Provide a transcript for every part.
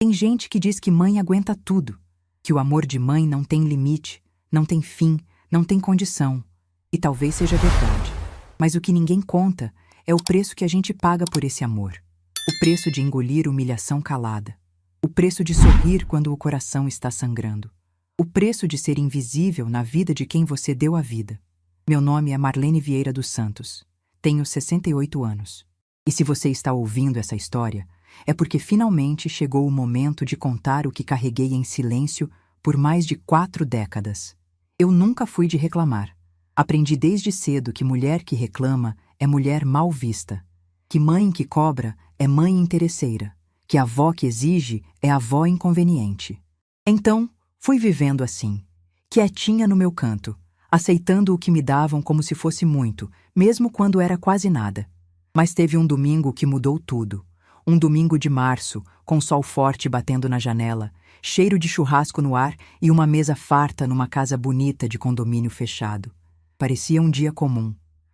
Tem gente que diz que mãe aguenta tudo, que o amor de mãe não tem limite, não tem fim, não tem condição. E talvez seja verdade. Mas o que ninguém conta é o preço que a gente paga por esse amor. O preço de engolir humilhação calada. O preço de sorrir quando o coração está sangrando. O preço de ser invisível na vida de quem você deu a vida. Meu nome é Marlene Vieira dos Santos. Tenho 68 anos. E se você está ouvindo essa história, é porque finalmente chegou o momento de contar o que carreguei em silêncio por mais de 4 décadas. Eu nunca fui de reclamar. Aprendi desde cedo que mulher que reclama é mulher mal vista, que mãe que cobra é mãe interesseira, que avó que exige é avó inconveniente. Então, fui vivendo assim, quietinha no meu canto, aceitando o que me davam como se fosse muito, mesmo quando era quase nada. Mas teve um domingo que mudou tudo. Um domingo de março, com sol forte batendo na janela, cheiro de churrasco no ar e uma mesa farta numa casa bonita de condomínio fechado. Parecia um dia comum.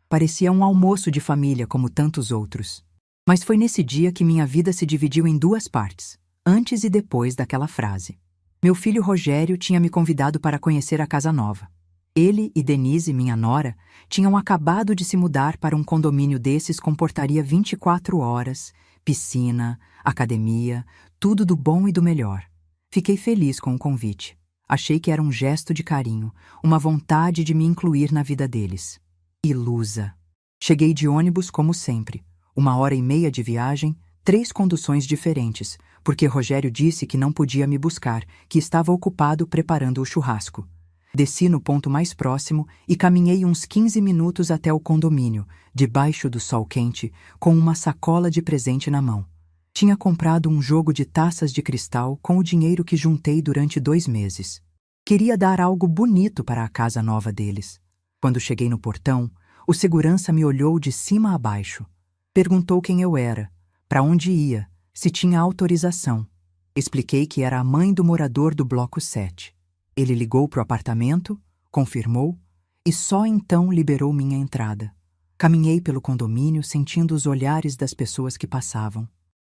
Parecia um almoço de família como tantos outros. Mas foi nesse dia que minha vida se dividiu em 2 partes, antes e depois daquela frase. Meu filho Rogério tinha me convidado para conhecer a casa nova. Ele e Denise, minha nora, tinham acabado de se mudar para um condomínio desses com portaria 24 horas, piscina, academia, tudo do bom e do melhor. Fiquei feliz com o convite. Achei que era um gesto de carinho, uma vontade de me incluir na vida deles. Ilusa. Cheguei de ônibus como sempre. 1h30 de viagem, 3 conduções diferentes, porque Rogério disse que não podia me buscar, que estava ocupado preparando o churrasco. Desci no ponto mais próximo e caminhei uns 15 minutos até o condomínio, debaixo do sol quente, com uma sacola de presente na mão. Tinha comprado um jogo de taças de cristal com o dinheiro que juntei durante 2 meses. Queria dar algo bonito para a casa nova deles. Quando cheguei no portão, o segurança me olhou de cima a baixo. Perguntou quem eu era, para onde ia, se tinha autorização. Expliquei que era a mãe do morador do bloco 7. Ele ligou para o apartamento, confirmou, e só então liberou minha entrada. Caminhei pelo condomínio sentindo os olhares das pessoas que passavam.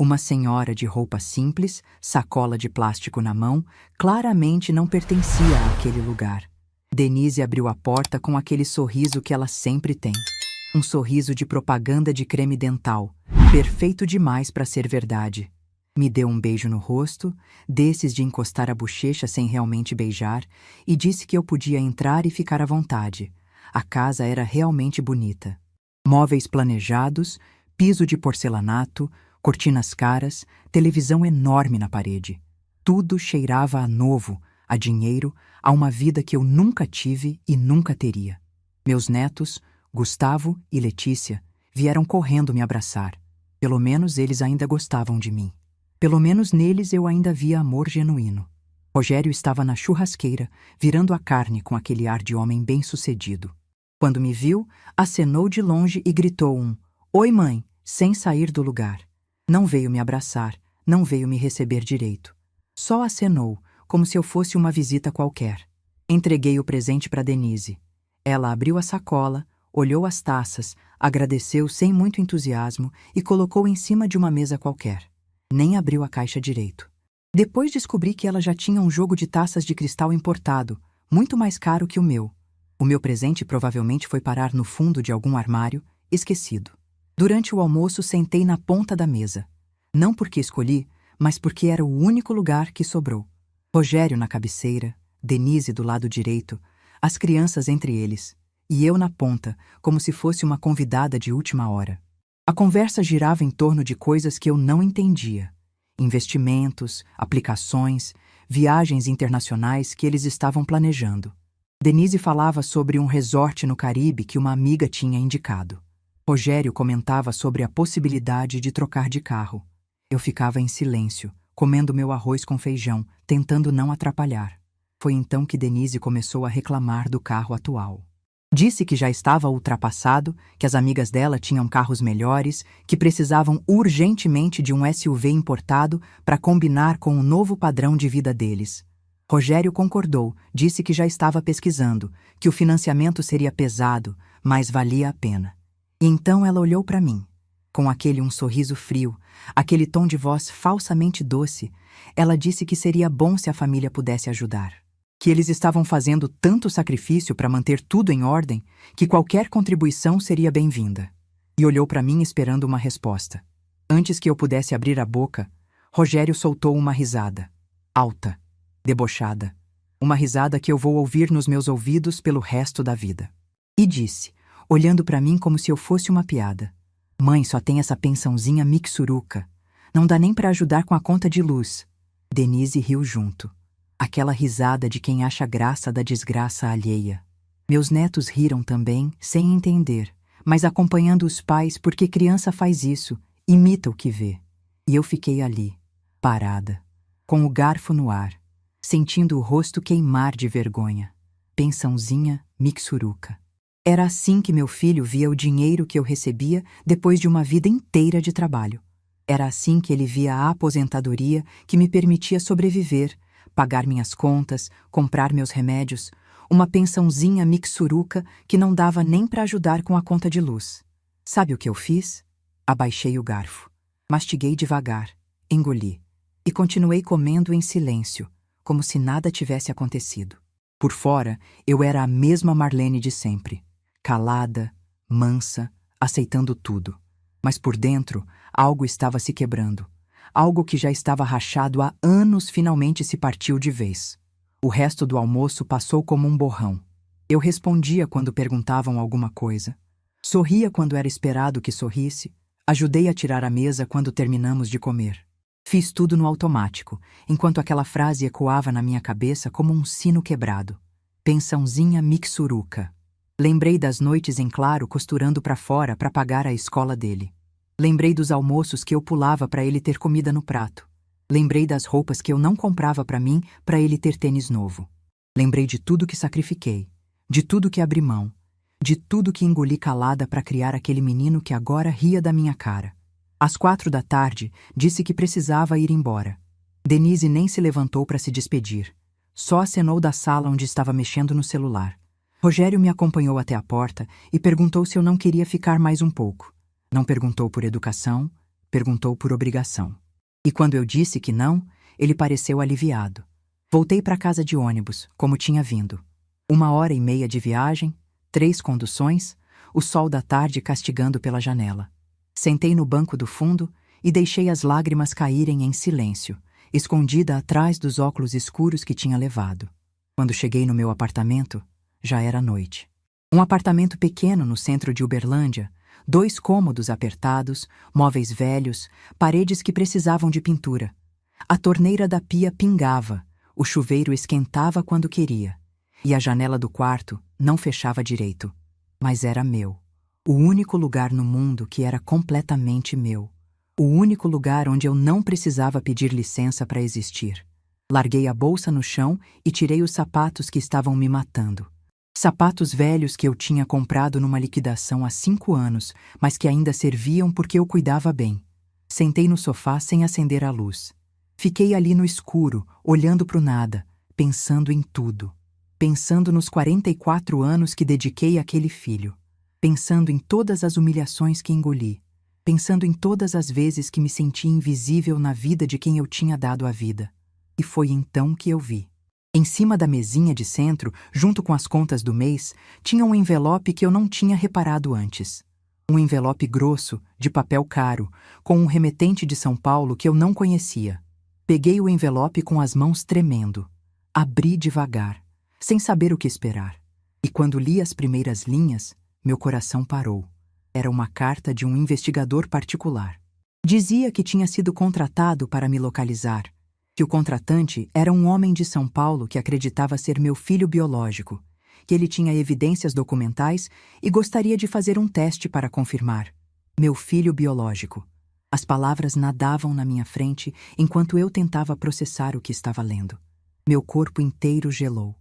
Uma senhora de roupa simples, sacola de plástico na mão, claramente não pertencia àquele lugar. Denise abriu a porta com aquele sorriso que ela sempre tem. Um sorriso de propaganda de creme dental, perfeito demais para ser verdade. Me deu um beijo no rosto, desses de encostar a bochecha sem realmente beijar, e disse que eu podia entrar e ficar à vontade. A casa era realmente bonita. Móveis planejados, piso de porcelanato, cortinas caras, televisão enorme na parede. Tudo cheirava a novo, a dinheiro, a uma vida que eu nunca tive e nunca teria. Meus netos, Gustavo e Letícia, vieram correndo me abraçar. Pelo menos eles ainda gostavam de mim. Pelo menos neles eu ainda via amor genuíno. Rogério estava na churrasqueira, virando a carne com aquele ar de homem bem-sucedido. Quando me viu, acenou de longe e gritou um "Oi, mãe", sem sair do lugar. Não veio me abraçar, não veio me receber direito. Só acenou, como se eu fosse uma visita qualquer. Entreguei o presente para Denise. Ela abriu a sacola, olhou as taças, agradeceu sem muito entusiasmo e colocou em cima de uma mesa qualquer. Nem abriu a caixa direito. Depois descobri que ela já tinha um jogo de taças de cristal importado, muito mais caro que o meu. O meu presente provavelmente foi parar no fundo de algum armário, esquecido. Durante o almoço sentei na ponta da mesa. Não porque escolhi, mas porque era o único lugar que sobrou. Rogério na cabeceira, Denise do lado direito, as crianças entre eles, e eu na ponta, como se fosse uma convidada de última hora. A conversa girava em torno de coisas que eu não entendia. Investimentos, aplicações, viagens internacionais que eles estavam planejando. Denise falava sobre um resort no Caribe que uma amiga tinha indicado. Rogério comentava sobre a possibilidade de trocar de carro. Eu ficava em silêncio, comendo meu arroz com feijão, tentando não atrapalhar. Foi então que Denise começou a reclamar do carro atual. Disse que já estava ultrapassado, que as amigas dela tinham carros melhores, que precisavam urgentemente de um SUV importado para combinar com o novo padrão de vida deles. Rogério concordou, disse que já estava pesquisando, que o financiamento seria pesado, mas valia a pena. E então ela olhou para mim, com aquele um sorriso frio, aquele tom de voz falsamente doce, ela disse que seria bom se a família pudesse ajudar. Que eles estavam fazendo tanto sacrifício para manter tudo em ordem que qualquer contribuição seria bem-vinda. E olhou para mim esperando uma resposta. Antes que eu pudesse abrir a boca, Rogério soltou uma risada. Alta, debochada. Uma risada que eu vou ouvir nos meus ouvidos pelo resto da vida. E disse, olhando para mim como se eu fosse uma piada. Mãe só tem essa pensãozinha mixuruca. Não dá nem para ajudar com a conta de luz. Denise riu junto. Aquela risada de quem acha graça da desgraça alheia. Meus netos riram também, sem entender, mas acompanhando os pais porque criança faz isso, imita o que vê. E eu fiquei ali, parada, com o garfo no ar, sentindo o rosto queimar de vergonha. Pensãozinha mixuruca. Era assim que meu filho via o dinheiro que eu recebia depois de uma vida inteira de trabalho. Era assim que ele via a aposentadoria que me permitia sobreviver, pagar minhas contas, comprar meus remédios, uma pensãozinha mixuruca que não dava nem para ajudar com a conta de luz. Sabe o que eu fiz? Abaixei o garfo, mastiguei devagar, engoli e continuei comendo em silêncio, como se nada tivesse acontecido. Por fora, eu era a mesma Marlene de sempre, calada, mansa, aceitando tudo. Mas por dentro, algo estava se quebrando. Algo que já estava rachado há anos finalmente se partiu de vez. O resto do almoço passou como um borrão. Eu respondia quando perguntavam alguma coisa. Sorria quando era esperado que sorrisse. Ajudei a tirar a mesa quando terminamos de comer. Fiz tudo no automático, enquanto aquela frase ecoava na minha cabeça como um sino quebrado. Pensãozinha mixuruca. Lembrei das noites em claro costurando para fora para pagar a escola dele. Lembrei dos almoços que eu pulava para ele ter comida no prato. Lembrei das roupas que eu não comprava para mim para ele ter tênis novo. Lembrei de tudo que sacrifiquei, de tudo que abri mão, de tudo que engoli calada para criar aquele menino que agora ria da minha cara. Às 4 da tarde, disse que precisava ir embora. Denise nem se levantou para se despedir. Só acenou da sala onde estava mexendo no celular. Rogério me acompanhou até a porta e perguntou se eu não queria ficar mais um pouco. Não perguntou por educação, perguntou por obrigação. E quando eu disse que não, ele pareceu aliviado. Voltei para casa de ônibus, como tinha vindo. 1h30 de viagem, 3 conduções, o sol da tarde castigando pela janela. Sentei no banco do fundo e deixei as lágrimas caírem em silêncio, escondida atrás dos óculos escuros que tinha levado. Quando cheguei no meu apartamento, já era noite. Um apartamento pequeno no centro de Uberlândia, 2 cômodos apertados, móveis velhos, paredes que precisavam de pintura. A torneira da pia pingava, o chuveiro esquentava quando queria, e a janela do quarto não fechava direito. Mas era meu. O único lugar no mundo que era completamente meu. O único lugar onde eu não precisava pedir licença para existir. Larguei a bolsa no chão e tirei os sapatos que estavam me matando. Sapatos velhos que eu tinha comprado numa liquidação há 5 anos, mas que ainda serviam porque eu cuidava bem. Sentei no sofá sem acender a luz. Fiquei ali no escuro, olhando para o nada, pensando em tudo. Pensando nos 44 anos que dediquei àquele filho. Pensando em todas as humilhações que engoli. Pensando em todas as vezes que me senti invisível na vida de quem eu tinha dado a vida. E foi então que eu vi. Em cima da mesinha de centro, junto com as contas do mês, tinha um envelope que eu não tinha reparado antes. Um envelope grosso, de papel caro, com um remetente de São Paulo que eu não conhecia. Peguei o envelope com as mãos tremendo. Abri devagar, sem saber o que esperar. E quando li as primeiras linhas, meu coração parou. Era uma carta de um investigador particular. Dizia que tinha sido contratado para me localizar. Que o contratante era um homem de São Paulo que acreditava ser meu filho biológico, que ele tinha evidências documentais e gostaria de fazer um teste para confirmar. Meu filho biológico. As palavras nadavam na minha frente enquanto eu tentava processar o que estava lendo. Meu corpo inteiro gelou.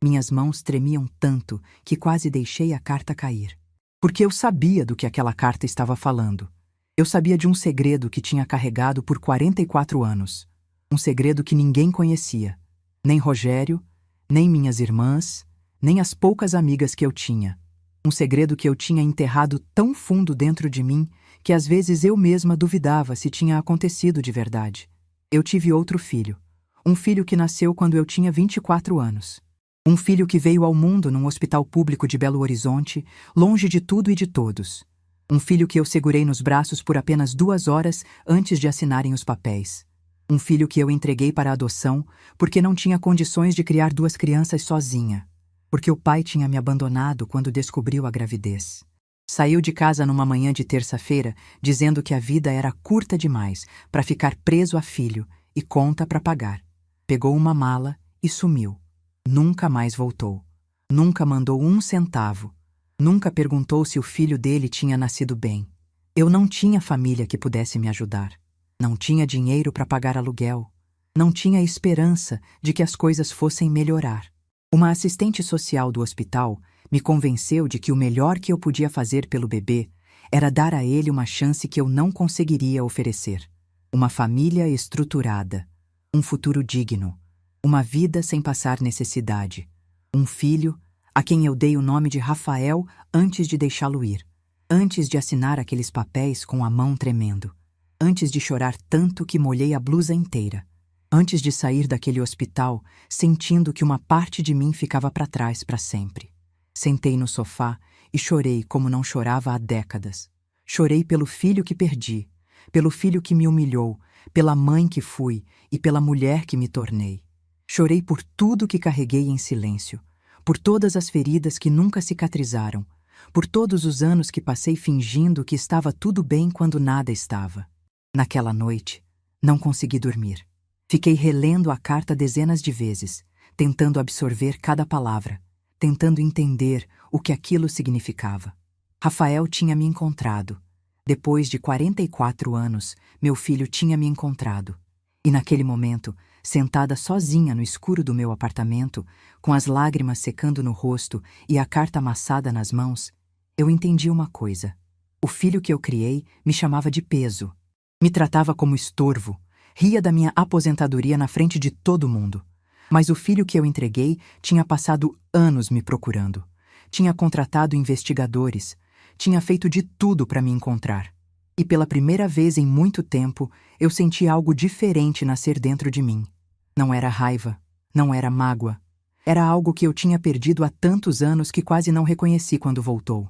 Minhas mãos tremiam tanto que quase deixei a carta cair. Porque eu sabia do que aquela carta estava falando. Eu sabia de um segredo que tinha carregado por 44 anos. Um segredo que ninguém conhecia. Nem Rogério, nem minhas irmãs, nem as poucas amigas que eu tinha. Um segredo que eu tinha enterrado tão fundo dentro de mim que às vezes eu mesma duvidava se tinha acontecido de verdade. Eu tive outro filho. Um filho que nasceu quando eu tinha 24 anos. Um filho que veio ao mundo num hospital público de Belo Horizonte, longe de tudo e de todos. Um filho que eu segurei nos braços por apenas 2 horas antes de assinarem os papéis. Um filho que eu entreguei para a adoção porque não tinha condições de criar 2 crianças sozinha. Porque o pai tinha me abandonado quando descobriu a gravidez. Saiu de casa numa manhã de terça-feira dizendo que a vida era curta demais para ficar preso a filho e conta para pagar. Pegou uma mala e sumiu. Nunca mais voltou. Nunca mandou 1 centavo. Nunca perguntou se o filho dele tinha nascido bem. Eu não tinha família que pudesse me ajudar. Não tinha dinheiro para pagar aluguel. Não tinha esperança de que as coisas fossem melhorar. Uma assistente social do hospital me convenceu de que o melhor que eu podia fazer pelo bebê era dar a ele uma chance que eu não conseguiria oferecer. Uma família estruturada, um futuro digno, uma vida sem passar necessidade, um filho a quem eu dei o nome de Rafael antes de deixá-lo ir, antes de assinar aqueles papéis com a mão tremendo, antes de chorar tanto que molhei a blusa inteira, antes de sair daquele hospital sentindo que uma parte de mim ficava para trás para sempre. Sentei no sofá e chorei como não chorava há décadas. Chorei pelo filho que perdi, pelo filho que me humilhou, pela mãe que fui e pela mulher que me tornei. Chorei por tudo que carreguei em silêncio, por todas as feridas que nunca cicatrizaram, por todos os anos que passei fingindo que estava tudo bem quando nada estava. Naquela noite, não consegui dormir. Fiquei relendo a carta dezenas de vezes, tentando absorver cada palavra, tentando entender o que aquilo significava. Rafael tinha me encontrado. Depois de 44 anos, meu filho tinha me encontrado. E naquele momento, sentada sozinha no escuro do meu apartamento, com as lágrimas secando no rosto e a carta amassada nas mãos, eu entendi uma coisa. O filho que eu criei me chamava de peso. Me tratava como estorvo. Ria da minha aposentadoria na frente de todo mundo. Mas o filho que eu entreguei tinha passado anos me procurando. Tinha contratado investigadores. Tinha feito de tudo para me encontrar. E pela primeira vez em muito tempo, eu senti algo diferente nascer dentro de mim. Não era raiva, não era mágoa. Era algo que eu tinha perdido há tantos anos que quase não reconheci quando voltou.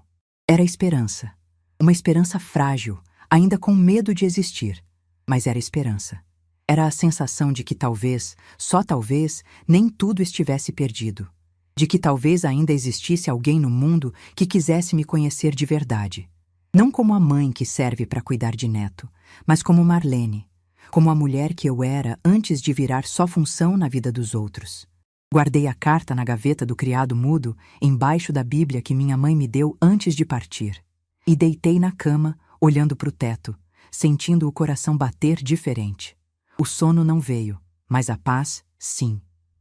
Era esperança. Uma esperança frágil, ainda com medo de existir. Mas era esperança. Era a sensação de que talvez, só talvez, nem tudo estivesse perdido. De que talvez ainda existisse alguém no mundo que quisesse me conhecer de verdade. Não como a mãe que serve para cuidar de neto, mas como Marlene, como a mulher que eu era antes de virar só função na vida dos outros. Guardei a carta na gaveta do criado mudo, embaixo da Bíblia que minha mãe me deu antes de partir. E deitei na cama, olhando para o teto, sentindo o coração bater diferente. O sono não veio, mas a paz, sim.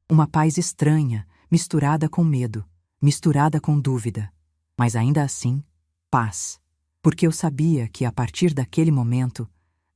Uma paz estranha, misturada com medo, misturada com dúvida. Mas ainda assim, paz. Porque eu sabia que, a partir daquele momento,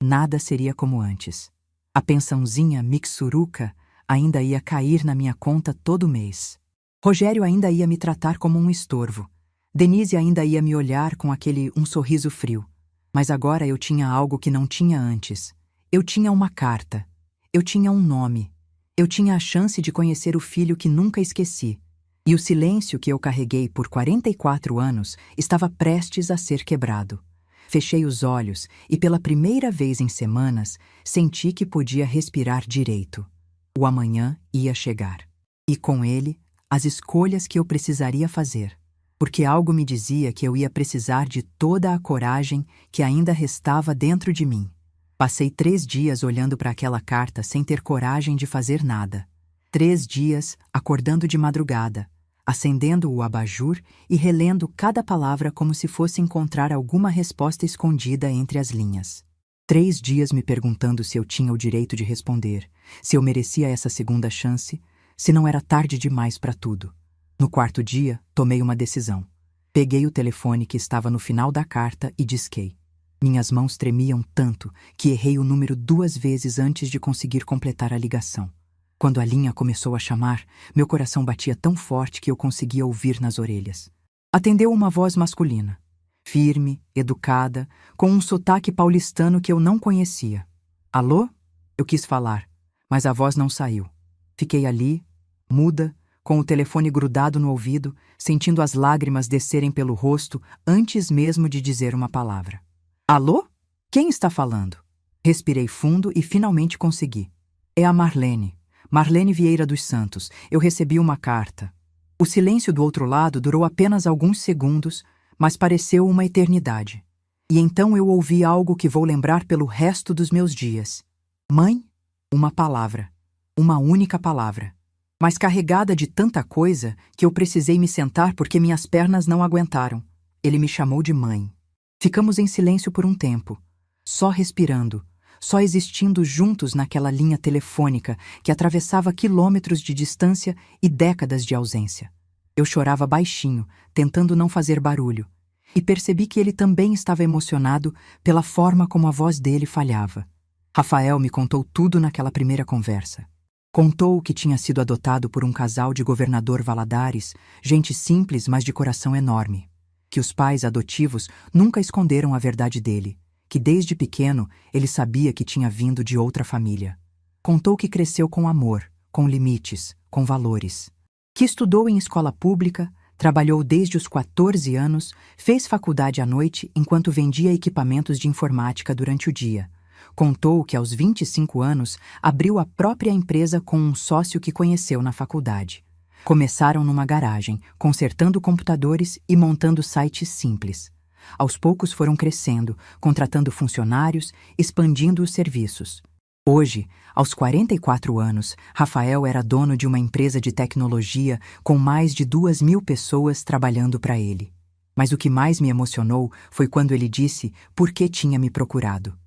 nada seria como antes. A pensãozinha mixuruca ainda ia cair na minha conta todo mês. Rogério ainda ia me tratar como um estorvo. Denise ainda ia me olhar com aquele sorriso frio. Mas agora eu tinha algo que não tinha antes. Eu tinha uma carta. Eu tinha um nome. Eu tinha a chance de conhecer o filho que nunca esqueci. E o silêncio que eu carreguei por 44 anos estava prestes a ser quebrado. Fechei os olhos e, pela primeira vez em semanas, senti que podia respirar direito. O amanhã ia chegar. E com ele, as escolhas que eu precisaria fazer. Porque algo me dizia que eu ia precisar de toda a coragem que ainda restava dentro de mim. Passei 3 dias olhando para aquela carta sem ter coragem de fazer nada. 3 dias acordando de madrugada, acendendo o abajur e relendo cada palavra como se fosse encontrar alguma resposta escondida entre as linhas. 3 dias me perguntando se eu tinha o direito de responder, se eu merecia essa segunda chance, se não era tarde demais para tudo. No 4º dia, tomei uma decisão. Peguei o telefone que estava no final da carta e disquei. Minhas mãos tremiam tanto que errei o número 2 vezes antes de conseguir completar a ligação. Quando a linha começou a chamar, meu coração batia tão forte que eu conseguia ouvir nas orelhas. Atendeu uma voz masculina, firme, educada, com um sotaque paulistano que eu não conhecia. Alô? Eu quis falar, mas a voz não saiu. Fiquei ali, muda, com o telefone grudado no ouvido, sentindo as lágrimas descerem pelo rosto antes mesmo de dizer uma palavra. Alô? Quem está falando? Respirei fundo e finalmente consegui. É a Marlene. Marlene Vieira dos Santos. Eu recebi uma carta. O silêncio do outro lado durou apenas alguns segundos, mas pareceu uma eternidade. E então eu ouvi algo que vou lembrar pelo resto dos meus dias. Mãe? Uma palavra. Uma única palavra. Mas carregada de tanta coisa que eu precisei me sentar porque minhas pernas não aguentaram. Ele me chamou de mãe. Ficamos em silêncio por um tempo, só respirando, só existindo juntos naquela linha telefônica que atravessava quilômetros de distância e décadas de ausência. Eu chorava baixinho, tentando não fazer barulho, e percebi que ele também estava emocionado pela forma como a voz dele falhava. Rafael me contou tudo naquela primeira conversa. Contou que tinha sido adotado por um casal de Governador Valadares, gente simples, mas de coração enorme. Que os pais adotivos nunca esconderam a verdade dele, que desde pequeno ele sabia que tinha vindo de outra família. Contou que cresceu com amor, com limites, com valores. Que estudou em escola pública, trabalhou desde os 14 anos, fez faculdade à noite enquanto vendia equipamentos de informática durante o dia. Contou que aos 25 anos abriu a própria empresa com um sócio que conheceu na faculdade. Começaram numa garagem, consertando computadores e montando sites simples. Aos poucos foram crescendo, contratando funcionários, expandindo os serviços. Hoje, aos 44 anos, Rafael era dono de uma empresa de tecnologia com mais de 2.000 pessoas trabalhando para ele. Mas o que mais me emocionou foi quando ele disse por que tinha me procurado.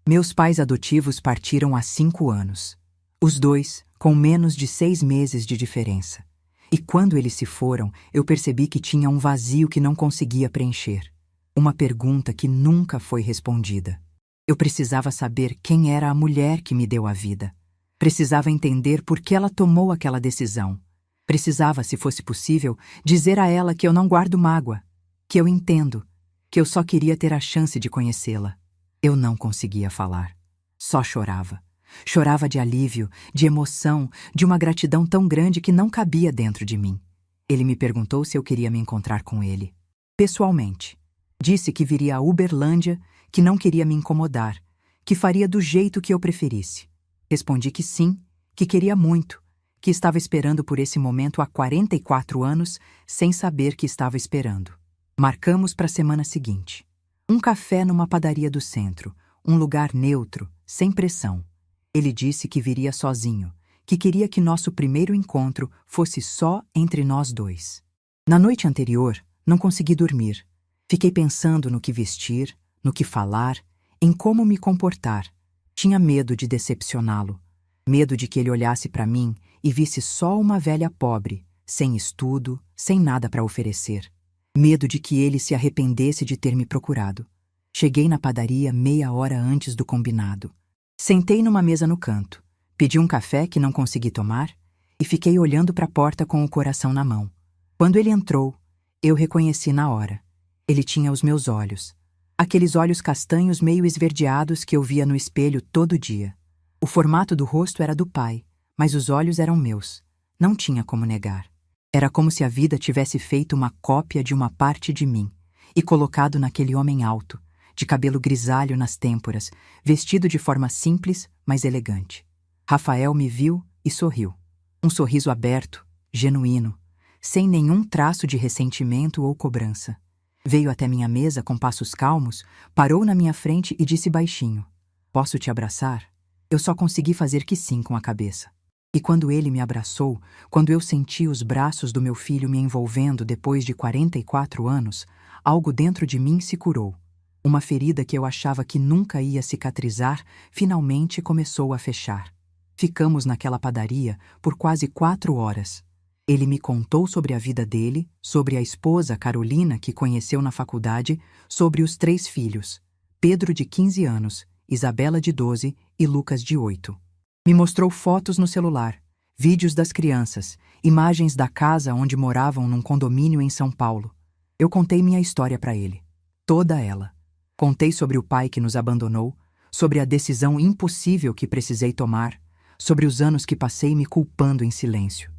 Meus pais adotivos partiram há 5 anos. Os dois, com menos de 6 meses de diferença. E quando eles se foram, eu percebi que tinha um vazio que não conseguia preencher. Uma pergunta que nunca foi respondida. Eu precisava saber quem era a mulher que me deu a vida. Precisava entender por que ela tomou aquela decisão. Precisava, se fosse possível, dizer a ela que eu não guardo mágoa, que eu entendo, que eu só queria ter a chance de conhecê-la. Eu não conseguia falar. Só chorava. Chorava de alívio, de emoção, de uma gratidão tão grande que não cabia dentro de mim. Ele me perguntou se eu queria me encontrar com ele. Pessoalmente. Disse que viria a Uberlândia, que não queria me incomodar, que faria do jeito que eu preferisse. Respondi que sim, que queria muito, que estava esperando por esse momento há 44 anos, sem saber que estava esperando. Marcamos para a semana seguinte. Um café numa padaria do centro, um lugar neutro, sem pressão. Ele disse que viria sozinho, que queria que nosso primeiro encontro fosse só entre nós dois. Na noite anterior, não consegui dormir. Fiquei pensando no que vestir, no que falar, em como me comportar. Tinha medo de decepcioná-lo, medo de que ele olhasse para mim e visse só uma velha pobre, sem estudo, sem nada para oferecer. Medo de que ele se arrependesse de ter me procurado. Cheguei na padaria meia hora antes do combinado. Sentei numa mesa no canto, pedi um café que não consegui tomar e fiquei olhando para a porta com o coração na mão. Quando ele entrou, eu reconheci na hora. Ele tinha os meus olhos. Aqueles olhos castanhos meio esverdeados que eu via no espelho todo dia. O formato do rosto era do pai, mas os olhos eram meus. Não tinha como negar. Era como se a vida tivesse feito uma cópia de uma parte de mim e colocado naquele homem alto, de cabelo grisalho nas têmporas, vestido de forma simples, mas elegante. Rafael me viu e sorriu. Um sorriso aberto, genuíno, sem nenhum traço de ressentimento ou cobrança. Veio até minha mesa com passos calmos, parou na minha frente e disse baixinho: "Posso te abraçar?" Eu só consegui fazer que sim com a cabeça. E quando ele me abraçou, quando eu senti os braços do meu filho me envolvendo depois de 44 anos, algo dentro de mim se curou. Uma ferida que eu achava que nunca ia cicatrizar, finalmente começou a fechar. Ficamos naquela padaria por quase 4 horas. Ele me contou sobre a vida dele, sobre a esposa Carolina que conheceu na faculdade, sobre os 3 filhos, Pedro de 15 anos, Isabela de 12 e Lucas de 8. Me mostrou fotos no celular, vídeos das crianças, imagens da casa onde moravam num condomínio em São Paulo. Eu contei minha história para ele. Toda ela. Contei sobre o pai que nos abandonou, sobre a decisão impossível que precisei tomar, sobre os anos que passei me culpando em silêncio.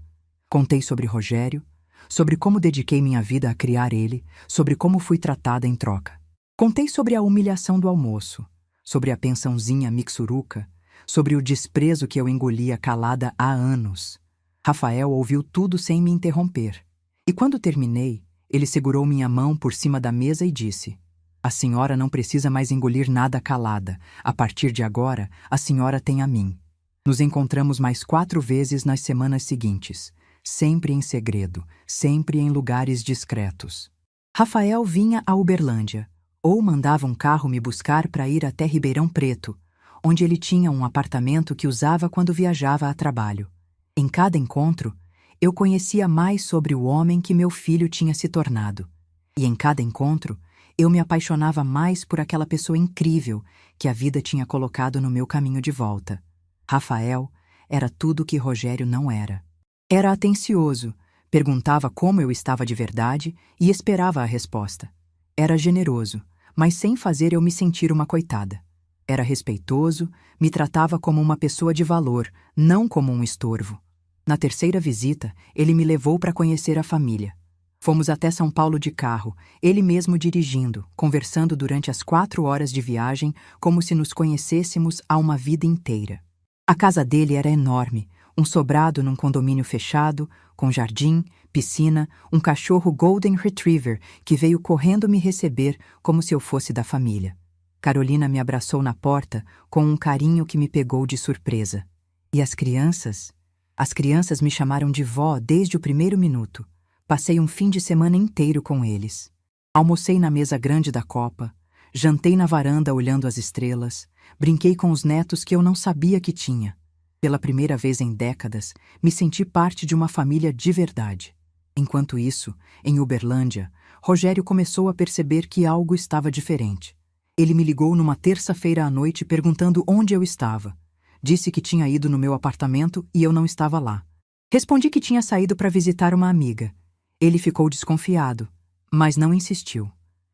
Contei sobre Rogério, sobre como dediquei minha vida a criar ele, sobre como fui tratada em troca. Contei sobre a humilhação do almoço, sobre a pensãozinha mixuruca, sobre o desprezo que eu engolia calada há anos. Rafael ouviu tudo sem me interromper. E quando terminei, ele segurou minha mão por cima da mesa e disse: "A senhora não precisa mais engolir nada calada. A partir de agora, a senhora tem a mim." Nos encontramos mais 4 vezes nas semanas seguintes, sempre em segredo, sempre em lugares discretos. Rafael vinha a Uberlândia, ou mandava um carro me buscar para ir até Ribeirão Preto, onde ele tinha um apartamento que usava quando viajava a trabalho. Em cada encontro, eu conhecia mais sobre o homem que meu filho tinha se tornado. E em cada encontro, eu me apaixonava mais por aquela pessoa incrível que a vida tinha colocado no meu caminho de volta. Rafael era tudo o que Rogério não era. Era atencioso, perguntava como eu estava de verdade e esperava a resposta. Era generoso, mas sem fazer eu me sentir uma coitada. Era respeitoso, me tratava como uma pessoa de valor, não como um estorvo. Na terceira visita, ele me levou para conhecer a família. Fomos até São Paulo de carro, ele mesmo dirigindo, conversando durante as 4 horas de viagem como se nos conhecêssemos há uma vida inteira. A casa dele era enorme, um sobrado num condomínio fechado, com jardim, piscina, um cachorro Golden Retriever que veio correndo me receber como se eu fosse da família. Carolina me abraçou na porta com um carinho que me pegou de surpresa. E as crianças? As crianças me chamaram de vó desde o primeiro minuto. Passei um fim de semana inteiro com eles. Almocei na mesa grande da copa, jantei na varanda olhando as estrelas, brinquei com os netos que eu não sabia que tinha. Pela primeira vez em décadas, me senti parte de uma família de verdade. Enquanto isso, em Uberlândia, Rogério começou a perceber que algo estava diferente. Ele me ligou numa terça-feira à noite perguntando onde eu estava. Disse que tinha ido no meu apartamento e eu não estava lá. Respondi que tinha saído para visitar uma amiga. Ele ficou desconfiado, mas não insistiu.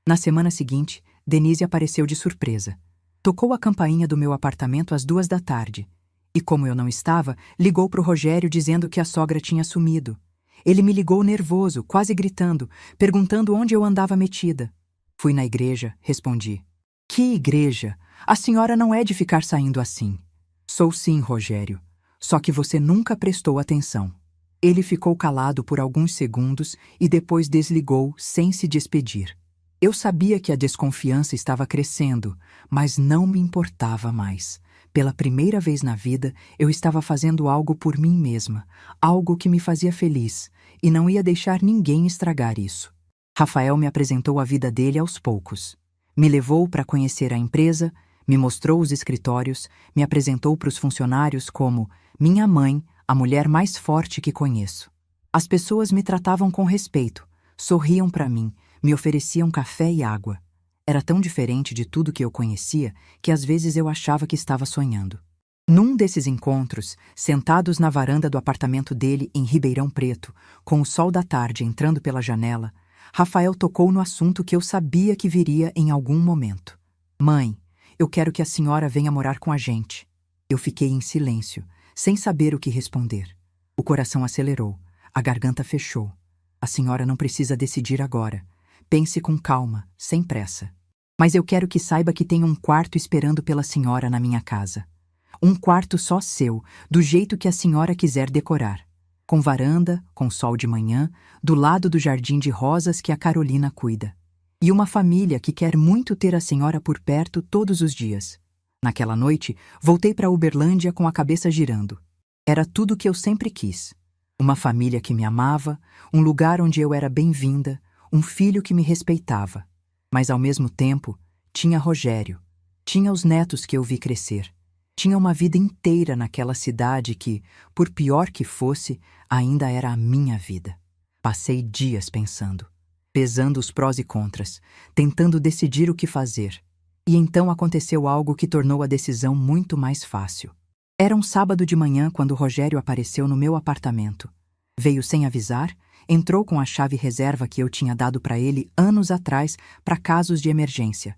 Na semana seguinte, Denise apareceu de surpresa. Tocou a campainha do meu apartamento às 2 da tarde. E como eu não estava, ligou para o Rogério dizendo que a sogra tinha sumido. Ele me ligou nervoso, quase gritando, perguntando onde eu andava metida. Fui na igreja, respondi. Que igreja? A senhora não é de ficar saindo assim. Sou sim, Rogério. Só que você nunca prestou atenção. Ele ficou calado por alguns segundos e depois desligou sem se despedir. Eu sabia que a desconfiança estava crescendo, mas não me importava mais. Pela primeira vez na vida, eu estava fazendo algo por mim mesma, algo que me fazia feliz, e não ia deixar ninguém estragar isso. Rafael me apresentou a vida dele aos poucos. Me levou para conhecer a empresa, me mostrou os escritórios, me apresentou para os funcionários como minha mãe, a mulher mais forte que conheço. As pessoas me tratavam com respeito, sorriam para mim, me ofereciam café e água. Era tão diferente de tudo que eu conhecia que às vezes eu achava que estava sonhando. Num desses encontros, sentados na varanda do apartamento dele em Ribeirão Preto, com o sol da tarde entrando pela janela, Rafael tocou no assunto que eu sabia que viria em algum momento. Mãe, eu quero que a senhora venha morar com a gente. Eu fiquei em silêncio, sem saber o que responder. O coração acelerou, a garganta fechou. A senhora não precisa decidir agora. Pense com calma, sem pressa. Mas eu quero que saiba que tem um quarto esperando pela senhora na minha casa. Um quarto só seu, do jeito que a senhora quiser decorar. Com varanda, com sol de manhã, do lado do jardim de rosas que a Carolina cuida. E uma família que quer muito ter a senhora por perto todos os dias. Naquela noite, voltei para Uberlândia com a cabeça girando. Era tudo o que eu sempre quis. Uma família que me amava, um lugar onde eu era bem-vinda, um filho que me respeitava. Mas, ao mesmo tempo, tinha Rogério. Tinha os netos que eu vi crescer. Tinha uma vida inteira naquela cidade que, por pior que fosse, ainda era a minha vida. Passei dias pensando, pesando os prós e contras, tentando decidir o que fazer. E então aconteceu algo que tornou a decisão muito mais fácil. Era um sábado de manhã quando Rogério apareceu no meu apartamento. Veio sem avisar, entrou com a chave reserva que eu tinha dado para ele anos atrás para casos de emergência.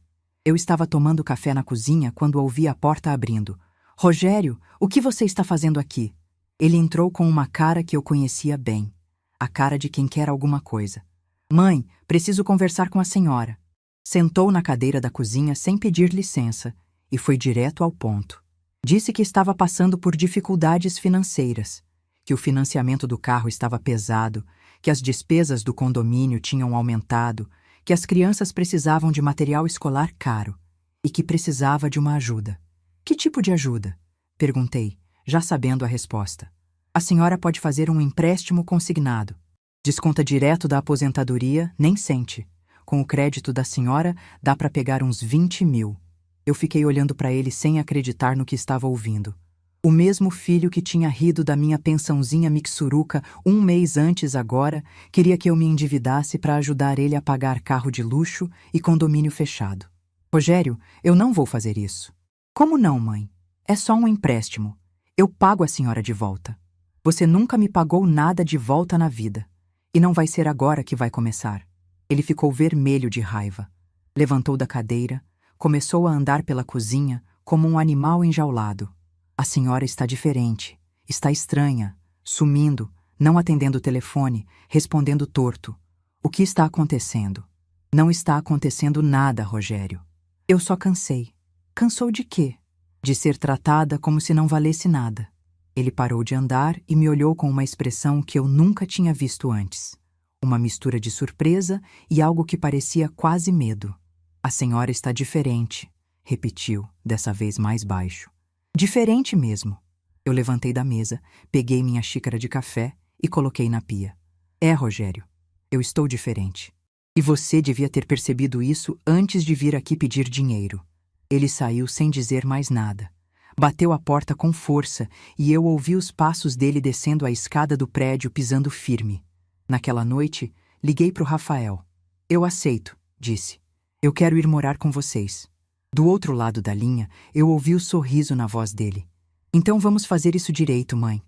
Eu estava tomando café na cozinha quando ouvi a porta abrindo. Rogério, o que você está fazendo aqui? Ele entrou com uma cara que eu conhecia bem. A cara de quem quer alguma coisa. Mãe, preciso conversar com a senhora. Sentou na cadeira da cozinha sem pedir licença e foi direto ao ponto. Disse que estava passando por dificuldades financeiras, que o financiamento do carro estava pesado, que as despesas do condomínio tinham aumentado, que as crianças precisavam de material escolar caro e que precisava de uma ajuda. Que tipo de ajuda? Perguntei, já sabendo a resposta. A senhora pode fazer um empréstimo consignado. Desconta direto da aposentadoria, nem sente. Com o crédito da senhora, dá para pegar uns 20 mil. Eu fiquei olhando para ele sem acreditar no que estava ouvindo. O mesmo filho que tinha rido da minha pensãozinha mixuruca 1 mês antes agora, queria que eu me endividasse para ajudar ele a pagar carro de luxo e condomínio fechado. Rogério, eu não vou fazer isso. Como não, mãe? É só um empréstimo. Eu pago a senhora de volta. Você nunca me pagou nada de volta na vida. E não vai ser agora que vai começar. Ele ficou vermelho de raiva. Levantou da cadeira, começou a andar pela cozinha como um animal enjaulado. A senhora está diferente, está estranha, sumindo, não atendendo o telefone, respondendo torto. O que está acontecendo? Não está acontecendo nada, Rogério. Eu só cansei. Cansou de quê? De ser tratada como se não valesse nada. Ele parou de andar e me olhou com uma expressão que eu nunca tinha visto antes. Uma mistura de surpresa e algo que parecia quase medo. A senhora está diferente, repetiu, dessa vez mais baixo. Diferente mesmo. Eu levantei da mesa, peguei minha xícara de café e coloquei na pia. É, Rogério, eu estou diferente. E você devia ter percebido isso antes de vir aqui pedir dinheiro. Ele saiu sem dizer mais nada. Bateu a porta com força e eu ouvi os passos dele descendo a escada do prédio pisando firme. Naquela noite, liguei para o Rafael. Eu aceito, disse. Eu quero ir morar com vocês. Do outro lado da linha, eu ouvi o sorriso na voz dele. Então vamos fazer isso direito, mãe.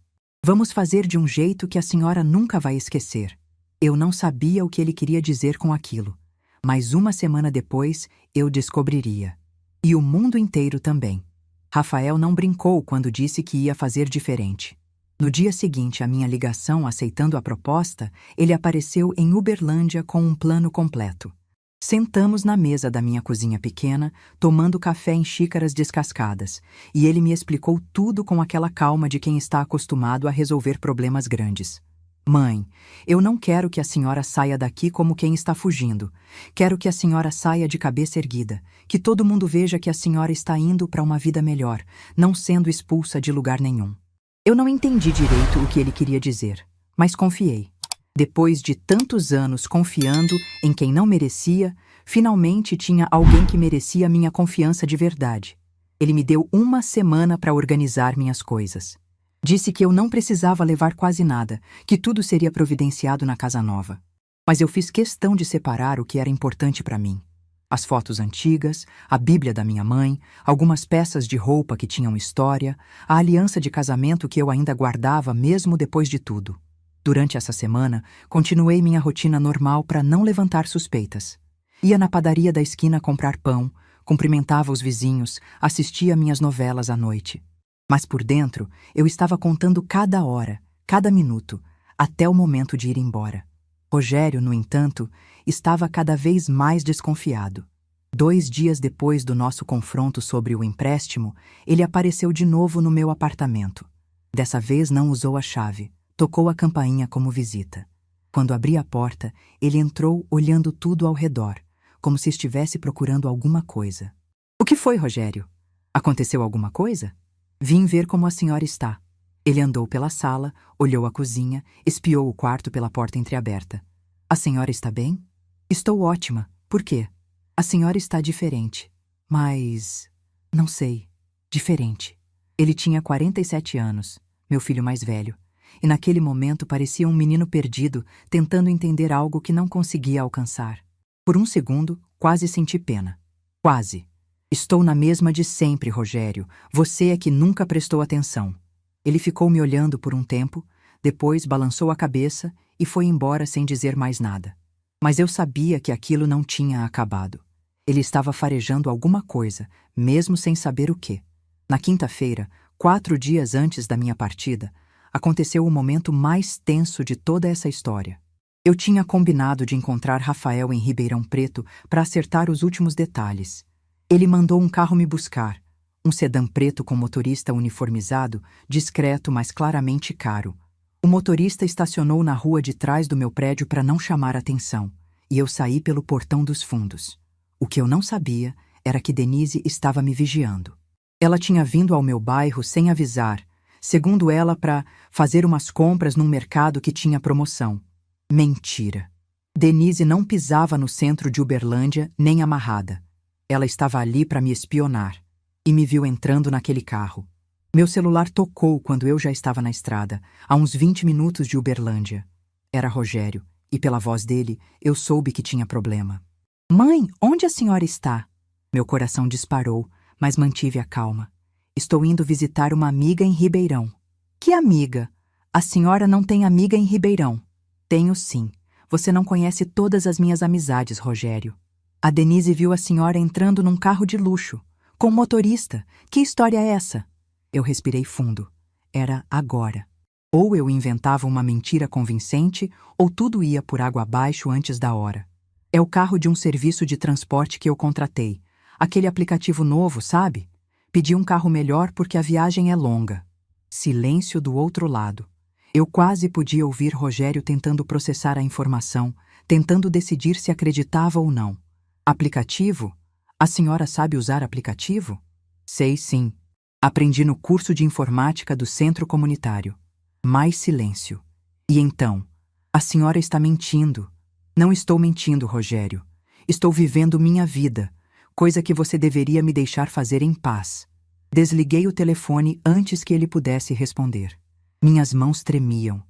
Vamos fazer de um jeito que a senhora nunca vai esquecer. Eu não sabia o que ele queria dizer com aquilo, mas 1 semana depois eu descobriria. E o mundo inteiro também. Rafael não brincou quando disse que ia fazer diferente. No dia seguinte à minha ligação aceitando a proposta, ele apareceu em Uberlândia com um plano completo. Sentamos na mesa da minha cozinha pequena, tomando café em xícaras descascadas, e ele me explicou tudo com aquela calma de quem está acostumado a resolver problemas grandes. Mãe, eu não quero que a senhora saia daqui como quem está fugindo. Quero que a senhora saia de cabeça erguida, que todo mundo veja que a senhora está indo para uma vida melhor, não sendo expulsa de lugar nenhum. Eu não entendi direito o que ele queria dizer, mas confiei. Depois de tantos anos confiando em quem não merecia, finalmente tinha alguém que merecia minha confiança de verdade. Ele me deu 1 semana para organizar minhas coisas. Disse que eu não precisava levar quase nada, que tudo seria providenciado na casa nova. Mas eu fiz questão de separar o que era importante para mim. As fotos antigas, a Bíblia da minha mãe, algumas peças de roupa que tinham história, a aliança de casamento que eu ainda guardava mesmo depois de tudo. Durante essa semana, continuei minha rotina normal para não levantar suspeitas. Ia na padaria da esquina comprar pão, cumprimentava os vizinhos, assistia minhas novelas à noite. Mas por dentro, eu estava contando cada hora, cada minuto, até o momento de ir embora. Rogério, no entanto, estava cada vez mais desconfiado. 2 dias depois do nosso confronto sobre o empréstimo, ele apareceu de novo no meu apartamento. Dessa vez não usou a chave. Tocou a campainha como visita. Quando abri a porta, ele entrou olhando tudo ao redor, como se estivesse procurando alguma coisa. O que foi, Rogério? Aconteceu alguma coisa? Vim ver como a senhora está. Ele andou pela sala, olhou a cozinha, espiou o quarto pela porta entreaberta. A senhora está bem? Estou ótima. Por quê? A senhora está diferente. Mas... não sei. Diferente. Ele tinha 47 anos, meu filho mais velho. E naquele momento parecia um menino perdido, tentando entender algo que não conseguia alcançar. Por 1 segundo, quase senti pena. Quase. Estou na mesma de sempre, Rogério. Você é que nunca prestou atenção. Ele ficou me olhando por um tempo, depois balançou a cabeça e foi embora sem dizer mais nada. Mas eu sabia que aquilo não tinha acabado. Ele estava farejando alguma coisa, mesmo sem saber o quê. Na quinta-feira, 4 dias antes da minha partida, aconteceu o momento mais tenso de toda essa história. Eu tinha combinado de encontrar Rafael em Ribeirão Preto para acertar os últimos detalhes. Ele mandou um carro me buscar, um sedã preto com motorista uniformizado, discreto, mas claramente caro. O motorista estacionou na rua de trás do meu prédio para não chamar atenção, e eu saí pelo portão dos fundos. O que eu não sabia era que Denise estava me vigiando. Ela tinha vindo ao meu bairro sem avisar, segundo ela, para fazer umas compras num mercado que tinha promoção. Mentira. Denise não pisava no centro de Uberlândia nem amarrada. Ela estava ali para me espionar e me viu entrando naquele carro. Meu celular tocou quando eu já estava na estrada, a uns 20 minutos de Uberlândia. Era Rogério, e pela voz dele, eu soube que tinha problema. Mãe, onde a senhora está? Meu coração disparou, mas mantive a calma. Estou indo visitar uma amiga em Ribeirão. Que amiga? A senhora não tem amiga em Ribeirão. Tenho sim. Você não conhece todas as minhas amizades, Rogério. A Denise viu a senhora entrando num carro de luxo, com motorista. Que história é essa? Eu respirei fundo. Era agora. Ou eu inventava uma mentira convincente, ou tudo ia por água abaixo antes da hora. É o carro de um serviço de transporte que eu contratei. Aquele aplicativo novo, sabe? Pedi um carro melhor porque a viagem é longa. Silêncio do outro lado. Eu quase podia ouvir Rogério tentando processar a informação, tentando decidir se acreditava ou não. Aplicativo? A senhora sabe usar aplicativo? Sei sim. Aprendi no curso de informática do centro comunitário. Mais silêncio. E então? A senhora está mentindo. Não estou mentindo, Rogério. Estou vivendo minha vida, coisa que você deveria me deixar fazer em paz. Desliguei o telefone antes que ele pudesse responder. Minhas mãos tremiam.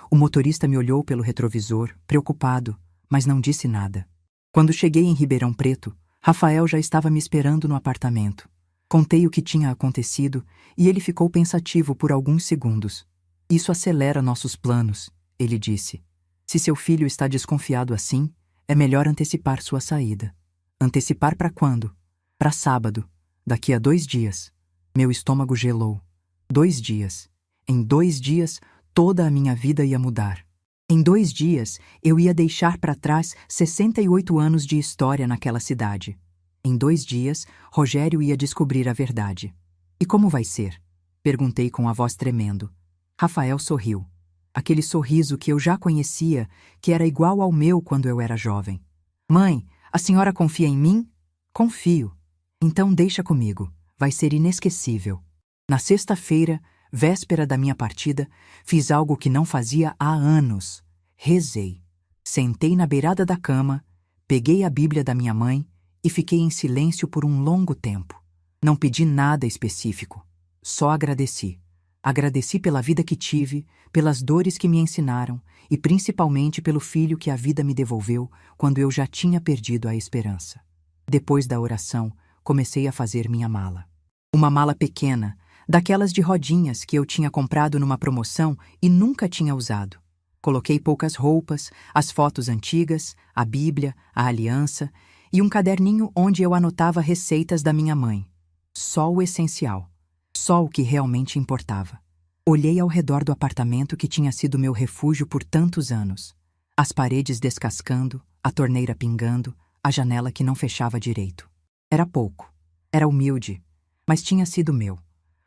O motorista me olhou pelo retrovisor, preocupado, mas não disse nada. Quando cheguei em Ribeirão Preto, Rafael já estava me esperando no apartamento. Contei o que tinha acontecido e ele ficou pensativo por alguns segundos. Isso acelera nossos planos, ele disse. Se seu filho está desconfiado assim, é melhor antecipar sua saída. Antecipar para quando? Para sábado, daqui a 2 dias. Meu estômago gelou. 2 dias. Em 2 dias, toda a minha vida ia mudar. Em 2 dias, eu ia deixar para trás 68 anos de história naquela cidade. Em 2 dias, Rogério ia descobrir a verdade. E como vai ser? Perguntei com a voz tremendo. Rafael sorriu. Aquele sorriso que eu já conhecia, que era igual ao meu quando eu era jovem. Mãe, a senhora confia em mim? Confio. Então deixa comigo. Vai ser inesquecível. Na sexta-feira, véspera da minha partida, fiz algo que não fazia há anos. Rezei. Sentei na beirada da cama, peguei a Bíblia da minha mãe e fiquei em silêncio por um longo tempo. Não pedi nada específico. Só agradeci. Agradeci pela vida que tive, pelas dores que me ensinaram e principalmente pelo filho que a vida me devolveu quando eu já tinha perdido a esperança. Depois da oração, comecei a fazer minha mala. Uma mala pequena, daquelas de rodinhas que eu tinha comprado numa promoção e nunca tinha usado. Coloquei poucas roupas, as fotos antigas, a Bíblia, a aliança e um caderninho onde eu anotava receitas da minha mãe. Só o essencial. Só o que realmente importava. Olhei ao redor do apartamento que tinha sido meu refúgio por tantos anos. As paredes descascando, a torneira pingando, a janela que não fechava direito. Era pouco. Era humilde, mas tinha sido meu.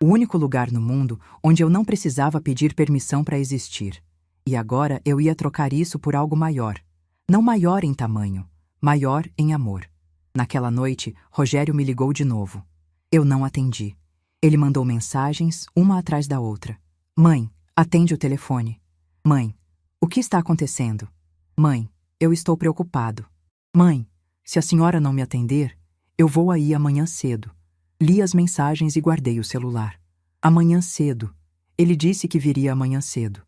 O único lugar no mundo onde eu não precisava pedir permissão para existir. E agora eu ia trocar isso por algo maior. Não maior em tamanho, maior em amor. Naquela noite, Rogério me ligou de novo. Eu não atendi. Ele mandou mensagens, uma atrás da outra. Mãe, atende o telefone. Mãe, o que está acontecendo? Mãe, eu estou preocupado. Mãe, se a senhora não me atender, eu vou aí amanhã cedo. Li as mensagens e guardei o celular. Amanhã cedo. Ele disse que viria amanhã cedo.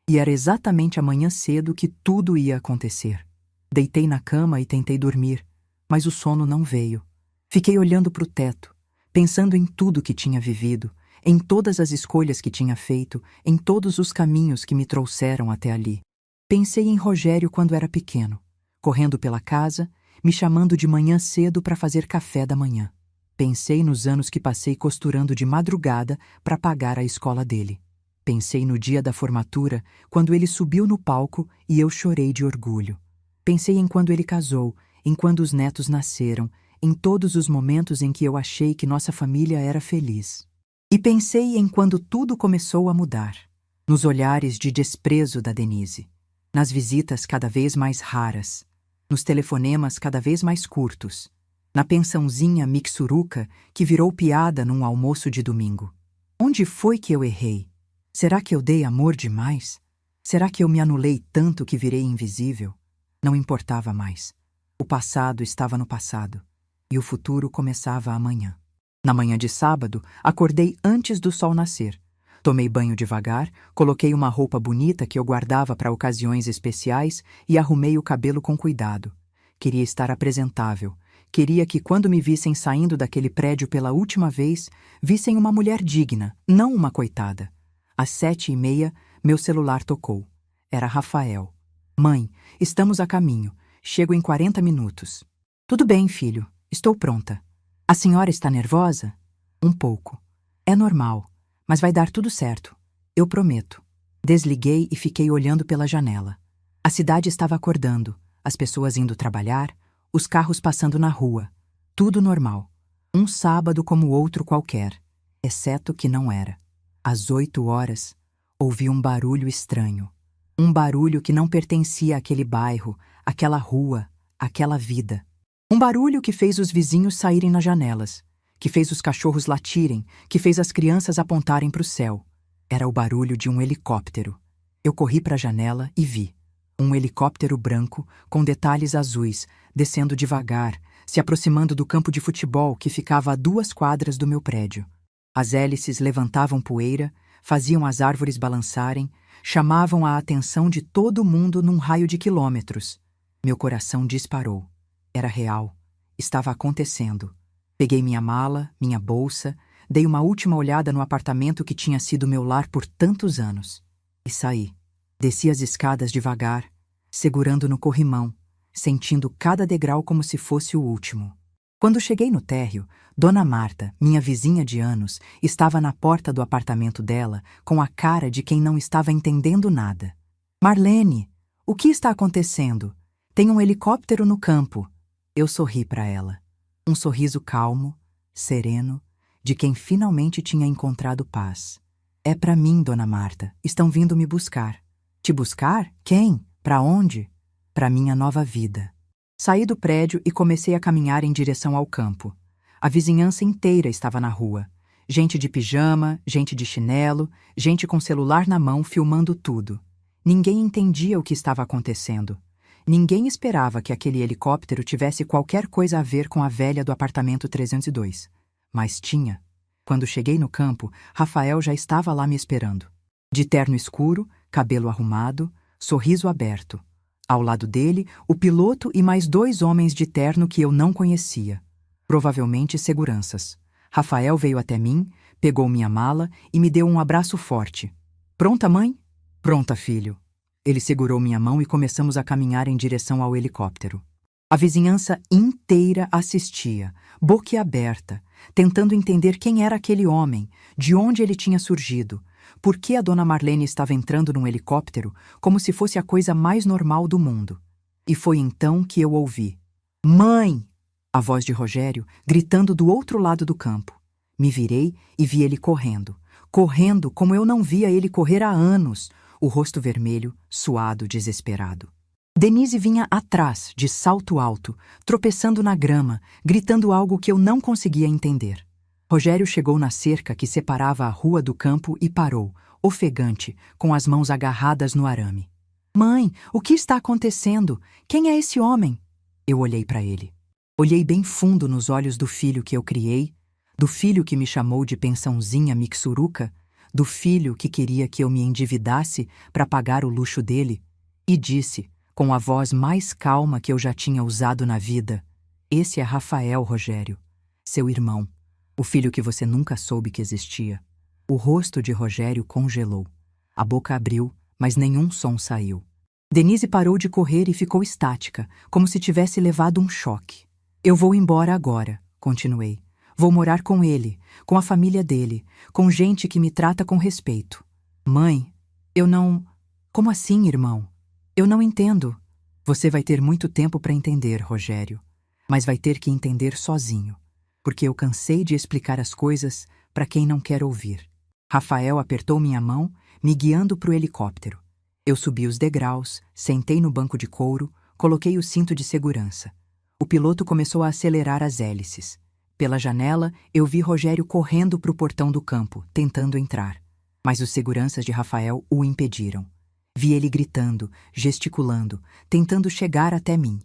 E era exatamente amanhã cedo que tudo ia acontecer. Deitei na cama e tentei dormir, mas o sono não veio. Fiquei olhando para o teto, pensando em tudo que tinha vivido, em todas as escolhas que tinha feito, em todos os caminhos que me trouxeram até ali. Pensei em Rogério quando era pequeno, correndo pela casa, me chamando de manhã cedo para fazer café da manhã. Pensei nos anos que passei costurando de madrugada para pagar a escola dele. Pensei no dia da formatura, quando ele subiu no palco e eu chorei de orgulho. Pensei em quando ele casou, em quando os netos nasceram, em todos os momentos em que eu achei que nossa família era feliz. E pensei em quando tudo começou a mudar. Nos olhares de desprezo da Denise, nas visitas cada vez mais raras, nos telefonemas cada vez mais curtos, na pensãozinha mixuruca que virou piada num almoço de domingo. Onde foi que eu errei? Será que eu dei amor demais? Será que eu me anulei tanto que virei invisível? Não importava mais. O passado estava no passado, e o futuro começava amanhã. Na manhã de sábado, acordei antes do sol nascer. Tomei banho devagar, coloquei uma roupa bonita que eu guardava para ocasiões especiais e arrumei o cabelo com cuidado. Queria estar apresentável. Queria que, quando me vissem saindo daquele prédio pela última vez, vissem uma mulher digna, não uma coitada. Às 7h30, meu celular tocou. Era Rafael. Mãe, estamos a caminho. Chego em 40 minutos. Tudo bem, filho. Estou pronta. A senhora está nervosa? Um pouco. É normal, mas vai dar tudo certo. Eu prometo. Desliguei e fiquei olhando pela janela. A cidade estava acordando, as pessoas indo trabalhar, os carros passando na rua. Tudo normal. Um sábado como outro qualquer, exceto que não era. Às 8h, ouvi um barulho estranho. Um barulho que não pertencia àquele bairro, àquela rua, àquela vida. Um barulho que fez os vizinhos saírem nas janelas, que fez os cachorros latirem, que fez as crianças apontarem para o céu. Era o barulho de um helicóptero. Eu corri para a janela e vi. Um helicóptero branco, com detalhes azuis, descendo devagar, se aproximando do campo de futebol que ficava a 2 quadras do meu prédio. As hélices levantavam poeira, faziam as árvores balançarem, chamavam a atenção de todo mundo num raio de quilômetros. Meu coração disparou. Era real. Estava acontecendo. Peguei minha mala, minha bolsa, dei uma última olhada no apartamento que tinha sido meu lar por tantos anos. E saí. Desci as escadas devagar, segurando no corrimão, sentindo cada degrau como se fosse o último. Quando cheguei no térreo, Dona Marta, minha vizinha de anos, estava na porta do apartamento dela, com a cara de quem não estava entendendo nada. Marlene, o que está acontecendo? Tem um helicóptero no campo. Eu sorri para ela. Um sorriso calmo, sereno, de quem finalmente tinha encontrado paz. É para mim, Dona Marta. Estão vindo me buscar. Te buscar? Quem? Para onde? Para minha nova vida. Saí do prédio e comecei a caminhar em direção ao campo. A vizinhança inteira estava na rua. Gente de pijama, gente de chinelo, gente com celular na mão filmando tudo. Ninguém entendia o que estava acontecendo. Ninguém esperava que aquele helicóptero tivesse qualquer coisa a ver com a velha do apartamento 302. Mas tinha. Quando cheguei no campo, Rafael já estava lá me esperando. De terno escuro, cabelo arrumado, sorriso aberto. Ao lado dele, o piloto e mais 2 homens de terno que eu não conhecia. Provavelmente seguranças. Rafael veio até mim, pegou minha mala e me deu um abraço forte. Pronta, mãe? Pronta, filho. Ele segurou minha mão e começamos a caminhar em direção ao helicóptero. A vizinhança inteira assistia, boquiaberta, tentando entender quem era aquele homem, de onde ele tinha surgido, por que a dona Marlene estava entrando num helicóptero como se fosse a coisa mais normal do mundo. E foi então que eu ouvi: "Mãe!" A voz de Rogério gritando do outro lado do campo. Me virei e vi ele correndo. Correndo como eu não via ele correr há anos, o rosto vermelho, suado, desesperado. Denise vinha atrás, de salto alto, tropeçando na grama, gritando algo que eu não conseguia entender. Rogério chegou na cerca que separava a rua do campo e parou, ofegante, com as mãos agarradas no arame. "Mãe, o que está acontecendo? Quem é esse homem?" Eu olhei para ele. Olhei bem fundo nos olhos do filho que eu criei, do filho que me chamou de pensãozinha mixuruca, do filho que queria que eu me endividasse para pagar o luxo dele, e disse, com a voz mais calma que eu já tinha usado na vida: "Esse é Rafael, Rogério, seu irmão, o filho que você nunca soube que existia." O rosto de Rogério congelou. A boca abriu, mas nenhum som saiu. Denise parou de correr e ficou estática, como se tivesse levado um choque. Eu vou embora agora, continuei. Vou morar com ele, com a família dele, com gente que me trata com respeito. Mãe, eu não... Como assim, irmão? Eu não entendo. Você vai ter muito tempo para entender, Rogério. Mas vai ter que entender sozinho, porque eu cansei de explicar as coisas para quem não quer ouvir. Rafael apertou minha mão, me guiando para o helicóptero. Eu subi os degraus, sentei no banco de couro, coloquei o cinto de segurança. O piloto começou a acelerar as hélices. Pela janela, eu vi Rogério correndo para o portão do campo, tentando entrar. Mas os seguranças de Rafael o impediram. Vi ele gritando, gesticulando, tentando chegar até mim.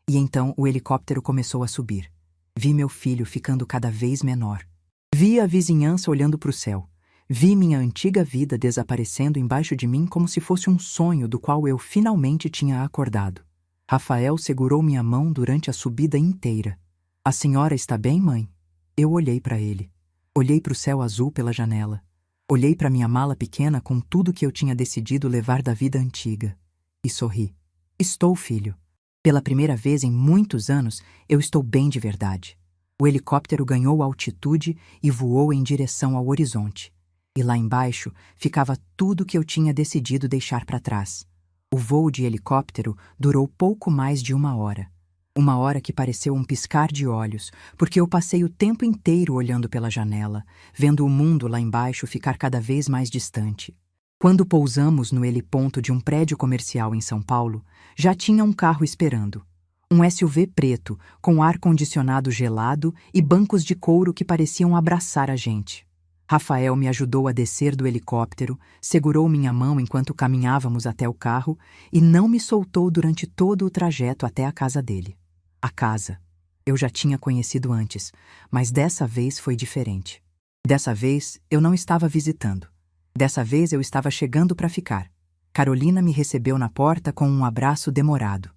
E então o helicóptero começou a subir. Vi meu filho ficando cada vez menor. Vi a vizinhança olhando para o céu. Vi minha antiga vida desaparecendo embaixo de mim como se fosse um sonho do qual eu finalmente tinha acordado. Rafael segurou minha mão durante a subida inteira. A senhora está bem, mãe? Eu olhei para ele. Olhei para o céu azul pela janela. Olhei para minha mala pequena com tudo que eu tinha decidido levar da vida antiga. E sorri. Estou, filho. Pela primeira vez em muitos anos, eu estou bem de verdade. O helicóptero ganhou altitude e voou em direção ao horizonte. E lá embaixo ficava tudo que eu tinha decidido deixar para trás. O voo de helicóptero durou pouco mais de 1 hora. 1 hora que pareceu um piscar de olhos, porque eu passei o tempo inteiro olhando pela janela, vendo o mundo lá embaixo ficar cada vez mais distante. Quando pousamos no heliponto de um prédio comercial em São Paulo, já tinha um carro esperando. Um SUV preto, com ar-condicionado gelado e bancos de couro que pareciam abraçar a gente. Rafael me ajudou a descer do helicóptero, segurou minha mão enquanto caminhávamos até o carro e não me soltou durante todo o trajeto até a casa dele. A casa. Eu já tinha conhecido antes, mas dessa vez foi diferente. Dessa vez, eu não estava visitando. Dessa vez, eu estava chegando para ficar. Carolina me recebeu na porta com um abraço demorado.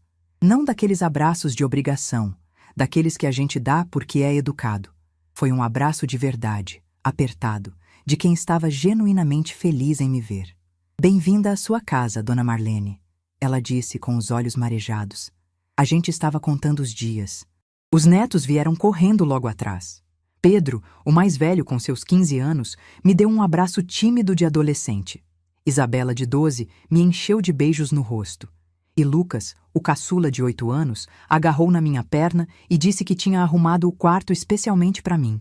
Não daqueles abraços de obrigação, daqueles que a gente dá porque é educado. Foi um abraço de verdade, apertado, de quem estava genuinamente feliz em me ver. Bem-vinda à sua casa, dona Marlene, ela disse com os olhos marejados. A gente estava contando os dias. Os netos vieram correndo logo atrás. Pedro, o mais velho com seus 15 anos, me deu um abraço tímido de adolescente. Isabela, de 12, me encheu de beijos no rosto. E Lucas, o caçula de 8 anos, agarrou na minha perna e disse que tinha arrumado o quarto especialmente para mim.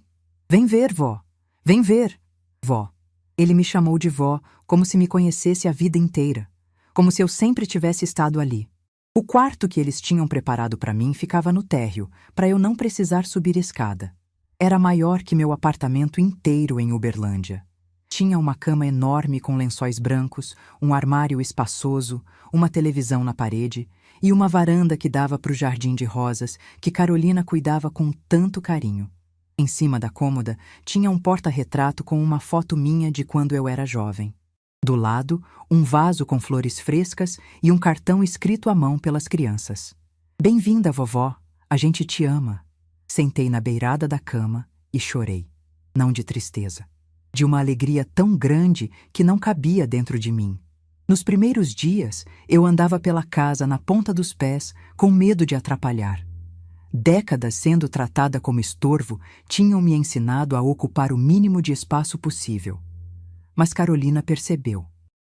Vem ver, vó. Vem ver, vó. Ele me chamou de vó, como se me conhecesse a vida inteira. Como se eu sempre tivesse estado ali. O quarto que eles tinham preparado para mim ficava no térreo, para eu não precisar subir escada. Era maior que meu apartamento inteiro em Uberlândia. Tinha uma cama enorme com lençóis brancos, um armário espaçoso, uma televisão na parede e uma varanda que dava para o jardim de rosas que Carolina cuidava com tanto carinho. Em cima da cômoda tinha um porta-retrato com uma foto minha de quando eu era jovem. Do lado, um vaso com flores frescas e um cartão escrito à mão pelas crianças. Bem-vinda, vovó, a gente te ama. Sentei na beirada da cama e chorei. Não de tristeza. De uma alegria tão grande que não cabia dentro de mim. Nos primeiros dias, eu andava pela casa na ponta dos pés, com medo de atrapalhar. Décadas sendo tratada como estorvo tinham me ensinado a ocupar o mínimo de espaço possível. Mas Carolina percebeu.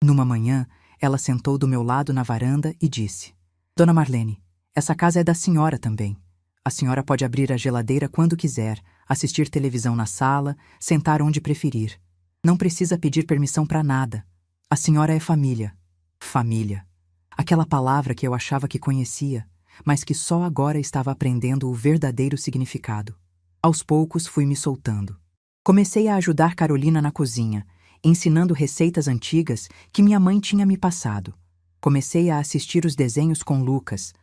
Numa manhã, ela sentou do meu lado na varanda e disse: Dona Marlene, essa casa é da senhora também. A senhora pode abrir a geladeira quando quiser, assistir televisão na sala, sentar onde preferir. Não precisa pedir permissão para nada. A senhora é família. Família. Aquela palavra que eu achava que conhecia, mas que só agora estava aprendendo o verdadeiro significado. Aos poucos fui me soltando. Comecei a ajudar Carolina na cozinha, ensinando receitas antigas que minha mãe tinha me passado. Comecei a assistir os desenhos com Lucas,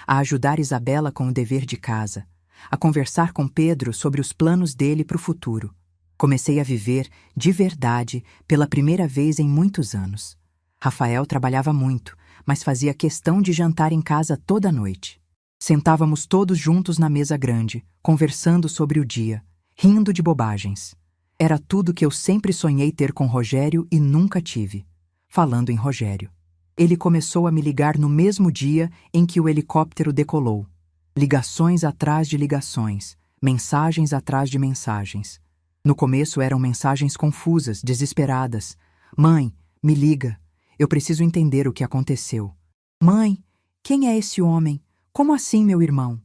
a ajudar Isabela com o dever de casa, a conversar com Pedro sobre os planos dele para o futuro. Comecei a viver, de verdade, pela primeira vez em muitos anos. Rafael trabalhava muito, mas fazia questão de jantar em casa toda noite. Sentávamos todos juntos na mesa grande, conversando sobre o dia, rindo de bobagens. Era tudo que eu sempre sonhei ter com Rogério e nunca tive. Falando em Rogério. Ele começou a me ligar no mesmo dia em que o helicóptero decolou. Ligações atrás de ligações, mensagens atrás de mensagens. No começo eram mensagens confusas, desesperadas. Mãe, me liga. Eu preciso entender o que aconteceu. Mãe, quem é esse homem? Como assim, meu irmão?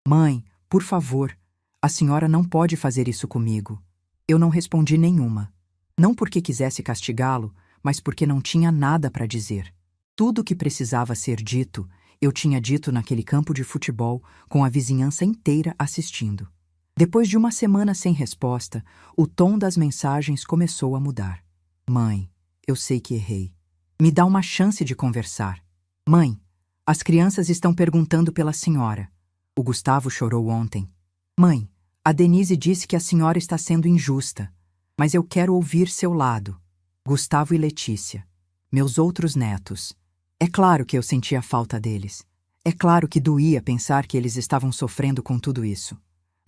Mãe, por favor, a senhora não pode fazer isso comigo. Eu não respondi nenhuma. Não porque quisesse castigá-lo, mas porque não tinha nada para dizer. Tudo o que precisava ser dito, eu tinha dito naquele campo de futebol, com a vizinhança inteira assistindo. Depois de uma semana sem resposta, o tom das mensagens começou a mudar. Mãe, eu sei que errei. Me dá uma chance de conversar. Mãe, as crianças estão perguntando pela senhora. O Gustavo chorou ontem. Mãe, a Denise disse que a senhora está sendo injusta, mas eu quero ouvir seu lado. Gustavo e Letícia, meus outros netos. É claro que eu sentia falta deles. É claro que doía pensar que eles estavam sofrendo com tudo isso.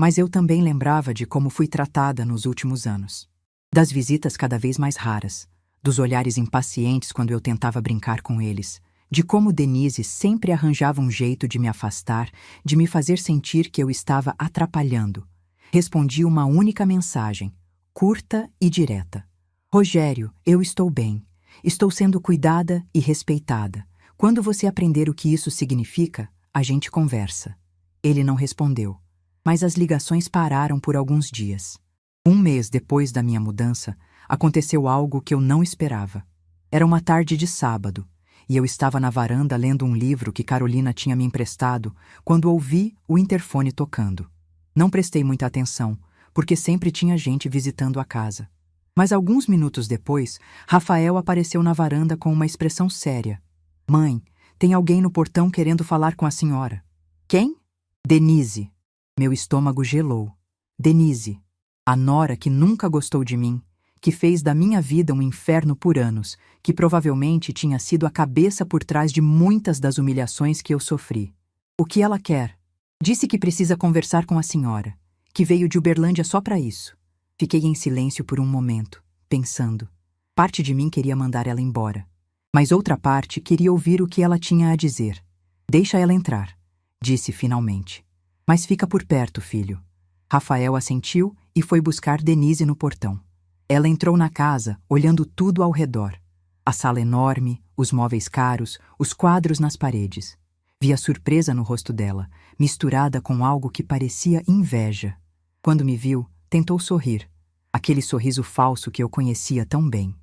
Mas eu também lembrava de como fui tratada nos últimos anos. Das visitas cada vez mais raras, dos olhares impacientes quando eu tentava brincar com eles, de como Denise sempre arranjava um jeito de me afastar, de me fazer sentir que eu estava atrapalhando. Respondi uma única mensagem, curta e direta. Rogério, eu estou bem. Estou sendo cuidada e respeitada. Quando você aprender o que isso significa, a gente conversa. Ele não respondeu, mas as ligações pararam por alguns dias. Um mês depois da minha mudança, aconteceu algo que eu não esperava. Era uma tarde de sábado, e eu estava na varanda lendo um livro que Carolina tinha me emprestado quando ouvi o interfone tocando. Não prestei muita atenção, porque sempre tinha gente visitando a casa. Mas alguns minutos depois, Rafael apareceu na varanda com uma expressão séria. Mãe, tem alguém no portão querendo falar com a senhora. Quem? Denise. Meu estômago gelou. Denise, a nora que nunca gostou de mim, que fez da minha vida um inferno por anos, que provavelmente tinha sido a cabeça por trás de muitas das humilhações que eu sofri. O que ela quer? Disse que precisa conversar com a senhora, que veio de Uberlândia só para isso. Fiquei em silêncio por um momento, pensando. Parte de mim queria mandar ela embora, mas outra parte queria ouvir o que ela tinha a dizer. Deixa ela entrar, disse finalmente. Mas fica por perto, filho. Rafael assentiu e foi buscar Denise no portão. Ela entrou na casa, olhando tudo ao redor. A sala enorme, os móveis caros, os quadros nas paredes. Vi a surpresa no rosto dela, misturada com algo que parecia inveja. Quando me viu, tentou sorrir. Aquele sorriso falso que eu conhecia tão bem.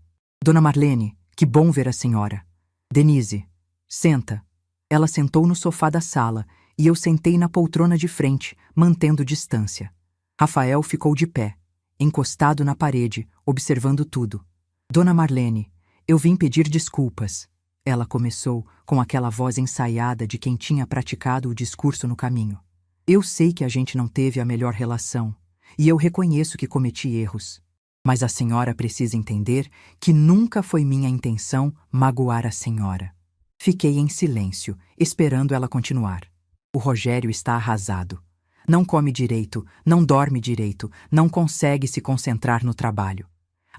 Dona Marlene, que bom ver a senhora. Denise, senta. Ela sentou no sofá da sala e eu sentei na poltrona de frente, mantendo distância. Rafael ficou de pé, encostado na parede, observando tudo. Dona Marlene, eu vim pedir desculpas. Ela começou com aquela voz ensaiada de quem tinha praticado o discurso no caminho. Eu sei que a gente não teve a melhor relação, e eu reconheço que cometi erros. Mas a senhora precisa entender que nunca foi minha intenção magoar a senhora. Fiquei em silêncio, esperando ela continuar. O Rogério está arrasado. Não come direito, não dorme direito, não consegue se concentrar no trabalho.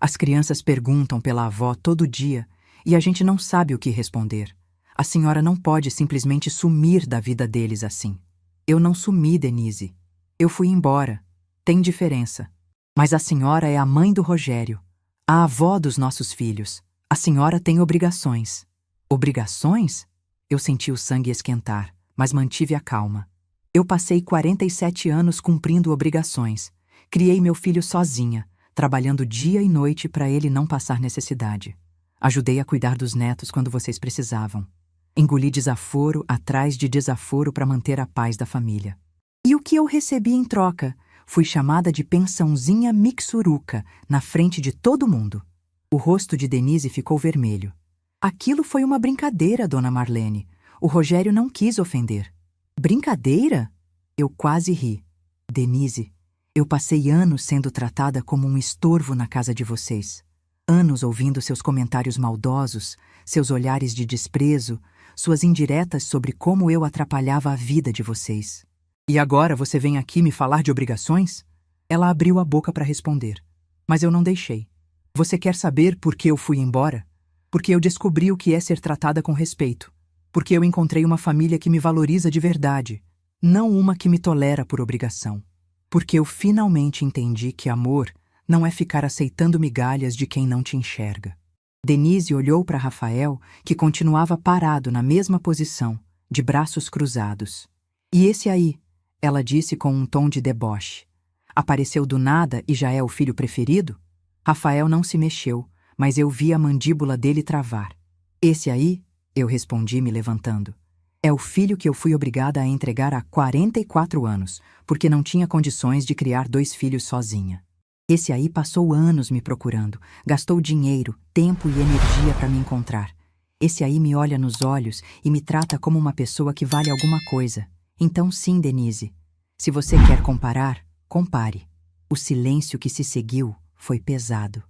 As crianças perguntam pela avó todo dia e a gente não sabe o que responder. A senhora não pode simplesmente sumir da vida deles assim. Eu não sumi, Denise. Eu fui embora. Tem diferença. Mas a senhora é a mãe do Rogério, a avó dos nossos filhos. A senhora tem obrigações. Obrigações? Eu senti o sangue esquentar, mas mantive a calma. Eu passei 47 anos cumprindo obrigações. Criei meu filho sozinha, trabalhando dia e noite para ele não passar necessidade. Ajudei a cuidar dos netos quando vocês precisavam. Engoli desaforo atrás de desaforo para manter a paz da família. E o que eu recebi em troca? Fui chamada de pensãozinha mixuruca na frente de todo mundo. O rosto de Denise ficou vermelho. Aquilo foi uma brincadeira, dona Marlene. O Rogério não quis ofender. Brincadeira? Eu quase ri. Denise, eu passei anos sendo tratada como um estorvo na casa de vocês. Anos ouvindo seus comentários maldosos, seus olhares de desprezo, suas indiretas sobre como eu atrapalhava a vida de vocês. E agora você vem aqui me falar de obrigações? Ela abriu a boca para responder, mas eu não deixei. Você quer saber por que eu fui embora? Porque eu descobri o que é ser tratada com respeito. Porque eu encontrei uma família que me valoriza de verdade, não uma que me tolera por obrigação. Porque eu finalmente entendi que amor não é ficar aceitando migalhas de quem não te enxerga. Denise olhou para Rafael, que continuava parado na mesma posição, de braços cruzados. E esse aí, ela disse com um tom de deboche. Apareceu do nada e já é o filho preferido? Rafael não se mexeu, mas eu vi a mandíbula dele travar. Esse aí, eu respondi me levantando, é o filho que eu fui obrigada a entregar há 44 anos, porque não tinha condições de criar 2 filhos sozinha. Esse aí passou anos me procurando, gastou dinheiro, tempo e energia para me encontrar. Esse aí me olha nos olhos e me trata como uma pessoa que vale alguma coisa. Então sim, Denise, se você quer comparar, compare. O silêncio que se seguiu foi pesado.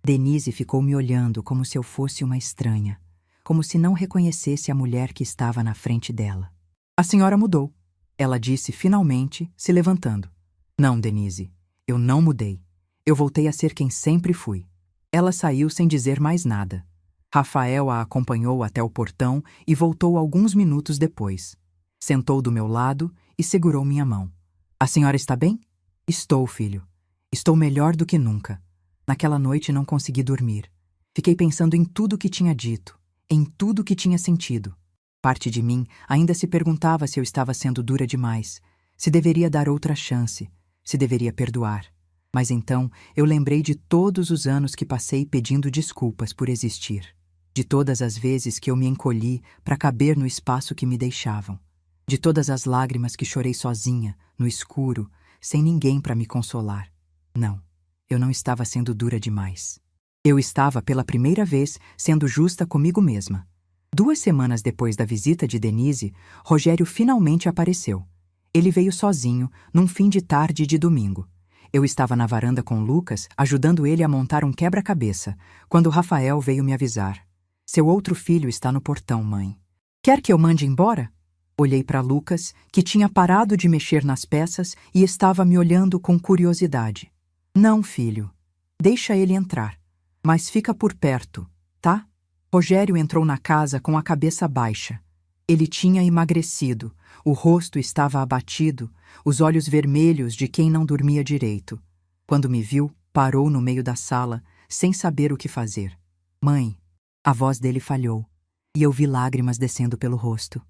Denise ficou me olhando como se eu fosse uma estranha, como se não reconhecesse a mulher que estava na frente dela. A senhora mudou, ela disse finalmente, se levantando. Não, Denise, eu não mudei. Eu voltei a ser quem sempre fui. Ela saiu sem dizer mais nada. Rafael a acompanhou até o portão e voltou alguns minutos depois. Sentou do meu lado e segurou minha mão. A senhora está bem? Estou, filho. Estou melhor do que nunca. Naquela noite não consegui dormir. Fiquei pensando em tudo o que tinha dito, em tudo o que tinha sentido. Parte de mim ainda se perguntava se eu estava sendo dura demais, se deveria dar outra chance, se deveria perdoar. Mas então eu lembrei de todos os anos que passei pedindo desculpas por existir, de todas as vezes que eu me encolhi para caber no espaço que me deixavam, de todas as lágrimas que chorei sozinha, no escuro, sem ninguém para me consolar. Não, eu não estava sendo dura demais. Eu estava, pela primeira vez, sendo justa comigo mesma. 2 semanas depois da visita de Denise, Rogério finalmente apareceu. Ele veio sozinho, num fim de tarde de domingo. Eu estava na varanda com Lucas, ajudando ele a montar um quebra-cabeça, quando Rafael veio me avisar. Seu outro filho está no portão, mãe. Quer que eu mande embora? Olhei para Lucas, que tinha parado de mexer nas peças e estava me olhando com curiosidade. Não, filho. Deixa ele entrar. Mas fica por perto, tá? Rogério entrou na casa com a cabeça baixa. Ele tinha emagrecido, o rosto estava abatido, os olhos vermelhos de quem não dormia direito. Quando me viu, parou no meio da sala, sem saber o que fazer. Mãe, a voz dele falhou, e eu vi lágrimas descendo pelo rosto.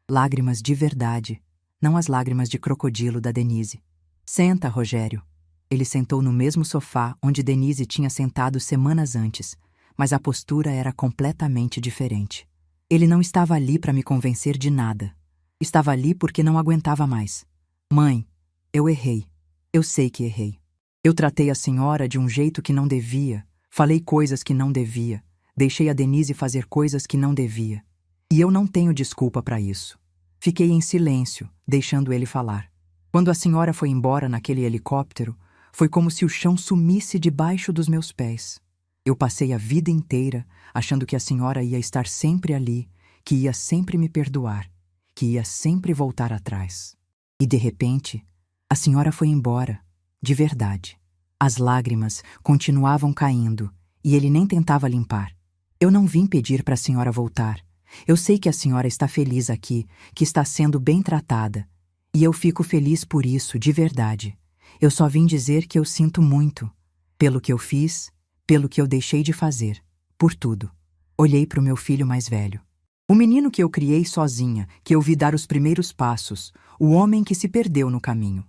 Lágrimas de verdade, não as lágrimas de crocodilo da Denise. Senta, Rogério. Ele sentou no mesmo sofá onde Denise tinha sentado semanas antes, mas a postura era completamente diferente. Ele não estava ali para me convencer de nada. Estava ali porque não aguentava mais. Mãe, eu errei. Eu sei que errei. Eu tratei a senhora de um jeito que não devia, falei coisas que não devia, deixei a Denise fazer coisas que não devia. E eu não tenho desculpa para isso. Fiquei em silêncio, deixando ele falar. Quando a senhora foi embora naquele helicóptero, foi como se o chão sumisse debaixo dos meus pés. Eu passei a vida inteira achando que a senhora ia estar sempre ali, que ia sempre me perdoar, que ia sempre voltar atrás. E de repente, a senhora foi embora, de verdade. As lágrimas continuavam caindo e ele nem tentava limpar. Eu não vim pedir para a senhora voltar. Eu sei que a senhora está feliz aqui, que está sendo bem tratada. E eu fico feliz por isso, de verdade. Eu só vim dizer que eu sinto muito, pelo que eu fiz, pelo que eu deixei de fazer, por tudo. Olhei para o meu filho mais velho. O menino que eu criei sozinha, que eu vi dar os primeiros passos, o homem que se perdeu no caminho.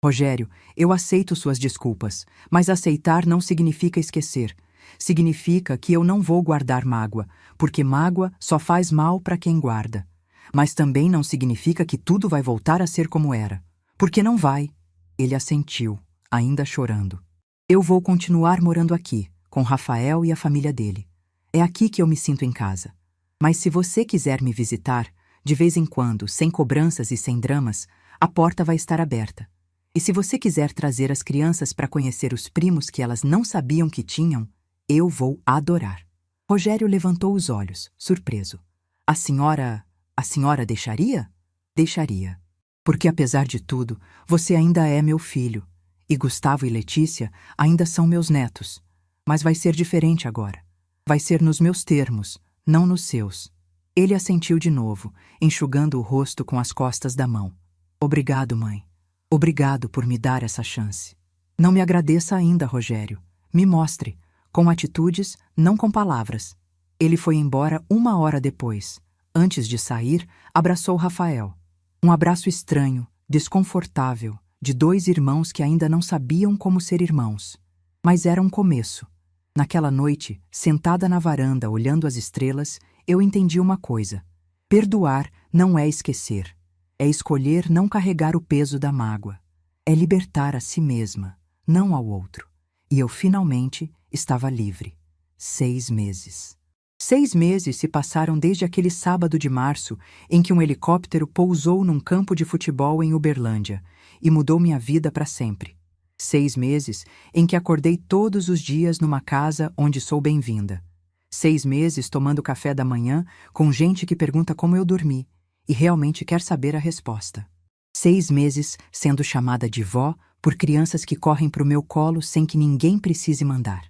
Rogério, eu aceito suas desculpas, mas aceitar não significa esquecer. Significa que eu não vou guardar mágoa, porque mágoa só faz mal para quem guarda. Mas também não significa que tudo vai voltar a ser como era, porque não vai. Ele assentiu, ainda chorando. Eu vou continuar morando aqui, com Rafael e a família dele. É aqui que eu me sinto em casa. Mas se você quiser me visitar, de vez em quando, sem cobranças e sem dramas, a porta vai estar aberta. E se você quiser trazer as crianças para conhecer os primos que elas não sabiam que tinham, eu vou adorar. Rogério levantou os olhos, surpreso. A senhora deixaria? Deixaria. Porque apesar de tudo, você ainda é meu filho. E Gustavo e Letícia ainda são meus netos. Mas vai ser diferente agora. Vai ser nos meus termos, não nos seus. Ele assentiu de novo, enxugando o rosto com as costas da mão. Obrigado, mãe. Obrigado por me dar essa chance. Não me agradeça ainda, Rogério. Me mostre, com atitudes, não com palavras. Ele foi embora 1 hora depois. Antes de sair, abraçou Rafael. Um abraço estranho, desconfortável, de 2 irmãos que ainda não sabiam como ser irmãos. Mas era um começo. Naquela noite, sentada na varanda olhando as estrelas, eu entendi uma coisa. Perdoar não é esquecer. É escolher não carregar o peso da mágoa. É libertar a si mesma, não ao outro. E eu finalmente estava livre. 6 meses. 6 meses se passaram desde aquele sábado de março em que um helicóptero pousou num campo de futebol em Uberlândia e mudou minha vida para sempre. 6 meses em que acordei todos os dias numa casa onde sou bem-vinda. 6 meses tomando café da manhã com gente que pergunta como eu dormi e realmente quer saber a resposta. 6 meses sendo chamada de vó por crianças que correm para o meu colo sem que ninguém precise mandar.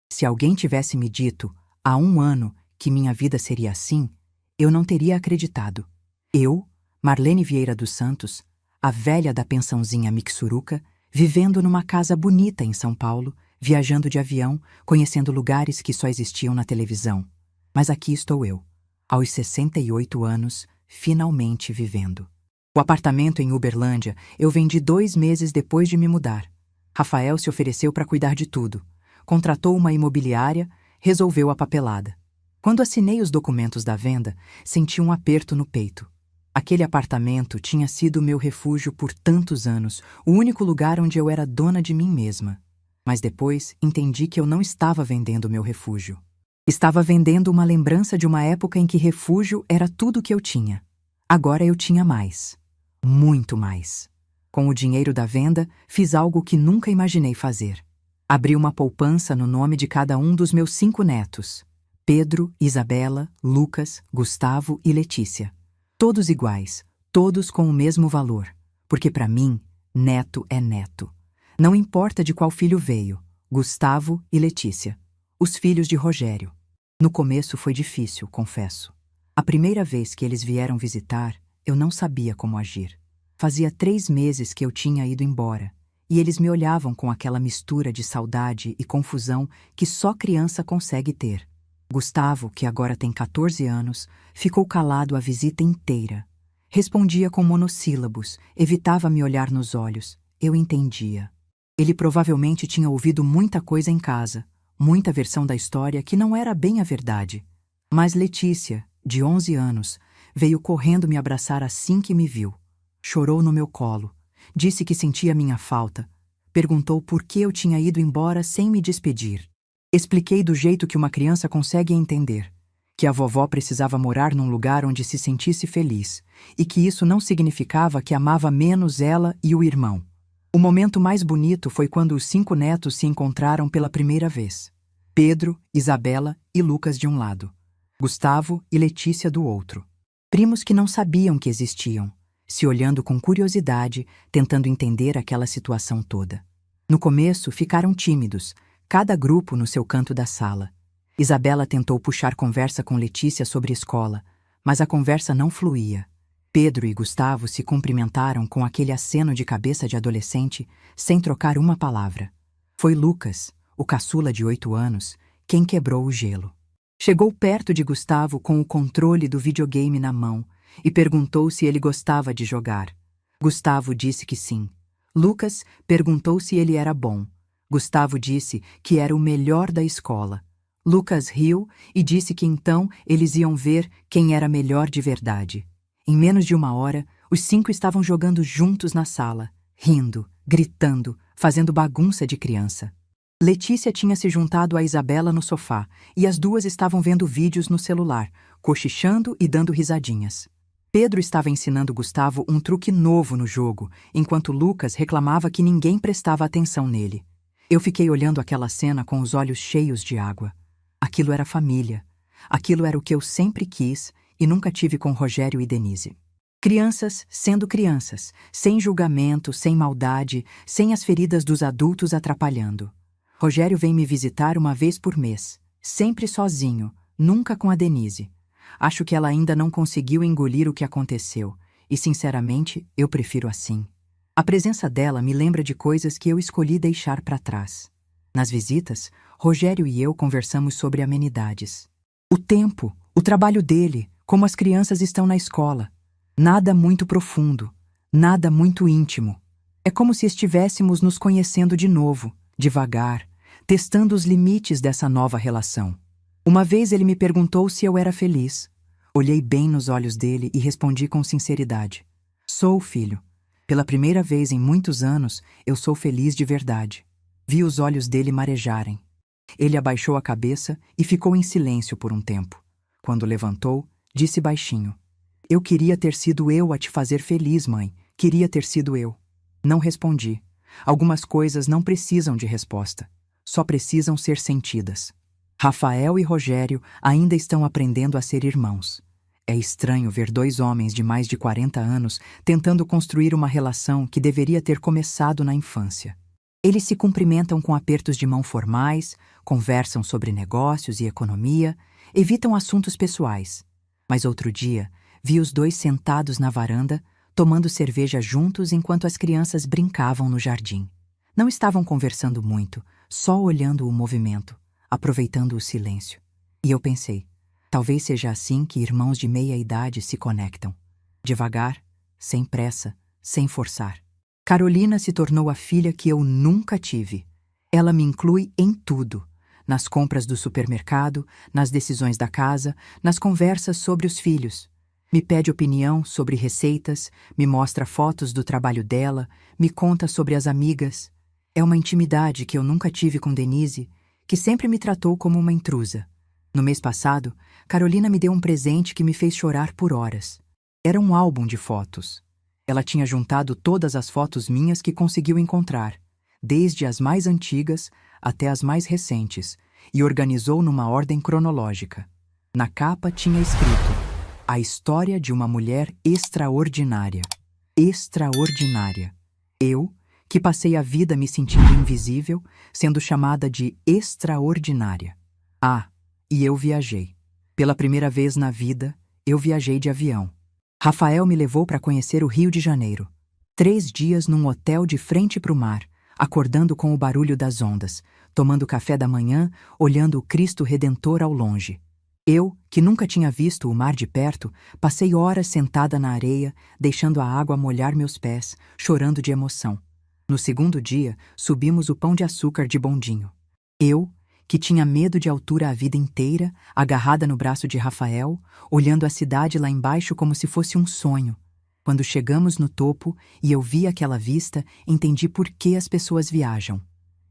Se alguém tivesse me dito, há 1 ano, que minha vida seria assim, eu não teria acreditado. Eu, Marlene Vieira dos Santos, a velha da pensãozinha Mixuruca, vivendo numa casa bonita em São Paulo, viajando de avião, conhecendo lugares que só existiam na televisão. Mas aqui estou eu, aos 68 anos, finalmente vivendo. O apartamento em Uberlândia eu vendi 2 meses depois de me mudar. Rafael se ofereceu para cuidar de tudo. Contratou uma imobiliária, resolveu a papelada. Quando assinei os documentos da venda, senti um aperto no peito. Aquele apartamento tinha sido meu refúgio por tantos anos, o único lugar onde eu era dona de mim mesma. Mas depois entendi que eu não estava vendendo meu refúgio. Estava vendendo uma lembrança de uma época em que refúgio era tudo o que eu tinha. Agora eu tinha mais. Muito mais. Com o dinheiro da venda, fiz algo que nunca imaginei fazer. Abri uma poupança no nome de cada um dos meus 5 netos. Pedro, Isabela, Lucas, Gustavo e Letícia. Todos iguais, todos com o mesmo valor. Porque para mim, neto é neto. Não importa de qual filho veio, Gustavo e Letícia. Os filhos de Rogério. No começo foi difícil, confesso. A primeira vez que eles vieram visitar, eu não sabia como agir. Fazia 3 meses que eu tinha ido embora, e eles me olhavam com aquela mistura de saudade e confusão que só criança consegue ter. Gustavo, que agora tem 14 anos, ficou calado a visita inteira. Respondia com monossílabos, evitava me olhar nos olhos. Eu entendia. Ele provavelmente tinha ouvido muita coisa em casa, muita versão da história que não era bem a verdade. Mas Letícia, de 11 anos, veio correndo me abraçar assim que me viu. Chorou no meu colo, disse que sentia minha falta, perguntou por que eu tinha ido embora sem me despedir. Expliquei do jeito que uma criança consegue entender, que a vovó precisava morar num lugar onde se sentisse feliz, e que isso não significava que amava menos ela e o irmão. O momento mais bonito foi quando os 5 netos se encontraram pela primeira vez. Pedro, Isabela e Lucas de um lado, Gustavo e Letícia do outro. Primos que não sabiam que existiam, se olhando com curiosidade, tentando entender aquela situação toda. No começo, ficaram tímidos, cada grupo no seu canto da sala. Isabela tentou puxar conversa com Letícia sobre escola, mas a conversa não fluía. Pedro e Gustavo se cumprimentaram com aquele aceno de cabeça de adolescente, sem trocar uma palavra. Foi Lucas, o caçula de 8 anos, quem quebrou o gelo. Chegou perto de Gustavo com o controle do videogame na mão e perguntou se ele gostava de jogar. Gustavo disse que sim. Lucas perguntou se ele era bom. Gustavo disse que era o melhor da escola. Lucas riu e disse que então eles iam ver quem era melhor de verdade. Em menos de 1 hora, os 5 estavam jogando juntos na sala, rindo, gritando, fazendo bagunça de criança. Letícia tinha se juntado a Isabela no sofá e as duas estavam vendo vídeos no celular, cochichando e dando risadinhas. Pedro estava ensinando Gustavo um truque novo no jogo, enquanto Lucas reclamava que ninguém prestava atenção nele. Eu fiquei olhando aquela cena com os olhos cheios de água. Aquilo era família. Aquilo era o que eu sempre quis e nunca tive com Rogério e Denise. Crianças sendo crianças, sem julgamento, sem maldade, sem as feridas dos adultos atrapalhando. Rogério vem me visitar 1 vez por mês. Sempre sozinho, nunca com a Denise. Acho que ela ainda não conseguiu engolir o que aconteceu, e sinceramente, eu prefiro assim. A presença dela me lembra de coisas que eu escolhi deixar para trás. Nas visitas, Rogério e eu conversamos sobre amenidades. O tempo, o trabalho dele, como as crianças estão na escola. Nada muito profundo, nada muito íntimo. É como se estivéssemos nos conhecendo de novo, devagar, testando os limites dessa nova relação. Uma vez ele me perguntou se eu era feliz. Olhei bem nos olhos dele e respondi com sinceridade. Sou, filho. Pela primeira vez em muitos anos, eu sou feliz de verdade. Vi os olhos dele marejarem. Ele abaixou a cabeça e ficou em silêncio por um tempo. Quando levantou, disse baixinho. Eu queria ter sido eu a te fazer feliz, mãe. Queria ter sido eu. Não respondi. Algumas coisas não precisam de resposta. Só precisam ser sentidas. Rafael e Rogério ainda estão aprendendo a ser irmãos. É estranho ver dois homens de mais de 40 anos tentando construir uma relação que deveria ter começado na infância. Eles se cumprimentam com apertos de mão formais, conversam sobre negócios e economia, evitam assuntos pessoais. Mas outro dia, vi os dois sentados na varanda, tomando cerveja juntos enquanto as crianças brincavam no jardim. Não estavam conversando muito, só olhando o movimento, aproveitando o silêncio. E eu pensei, talvez seja assim que irmãos de meia idade se conectam. Devagar, sem pressa, sem forçar. Carolina se tornou a filha que eu nunca tive. Ela me inclui em tudo. Nas compras do supermercado, nas decisões da casa, nas conversas sobre os filhos. Me pede opinião sobre receitas, me mostra fotos do trabalho dela, me conta sobre as amigas. É uma intimidade que eu nunca tive com Denise, que sempre me tratou como uma intrusa. No mês passado, Carolina me deu um presente que me fez chorar por horas. Era um álbum de fotos. Ela tinha juntado todas as fotos minhas que conseguiu encontrar, desde as mais antigas até as mais recentes, e organizou numa ordem cronológica. Na capa tinha escrito: A história de uma mulher extraordinária. Extraordinária. Eu, que passei a vida me sentindo invisível, sendo chamada de extraordinária. Ah, e eu viajei. Pela primeira vez na vida, eu viajei de avião. Rafael me levou para conhecer o Rio de Janeiro. 3 dias num hotel de frente para o mar, acordando com o barulho das ondas, tomando café da manhã, olhando o Cristo Redentor ao longe. Eu, que nunca tinha visto o mar de perto, passei horas sentada na areia, deixando a água molhar meus pés, chorando de emoção. No segundo dia, subimos o Pão de Açúcar de bondinho. Eu, que tinha medo de altura a vida inteira, agarrada no braço de Rafael, olhando a cidade lá embaixo como se fosse um sonho. Quando chegamos no topo e eu vi aquela vista, entendi por que as pessoas viajam.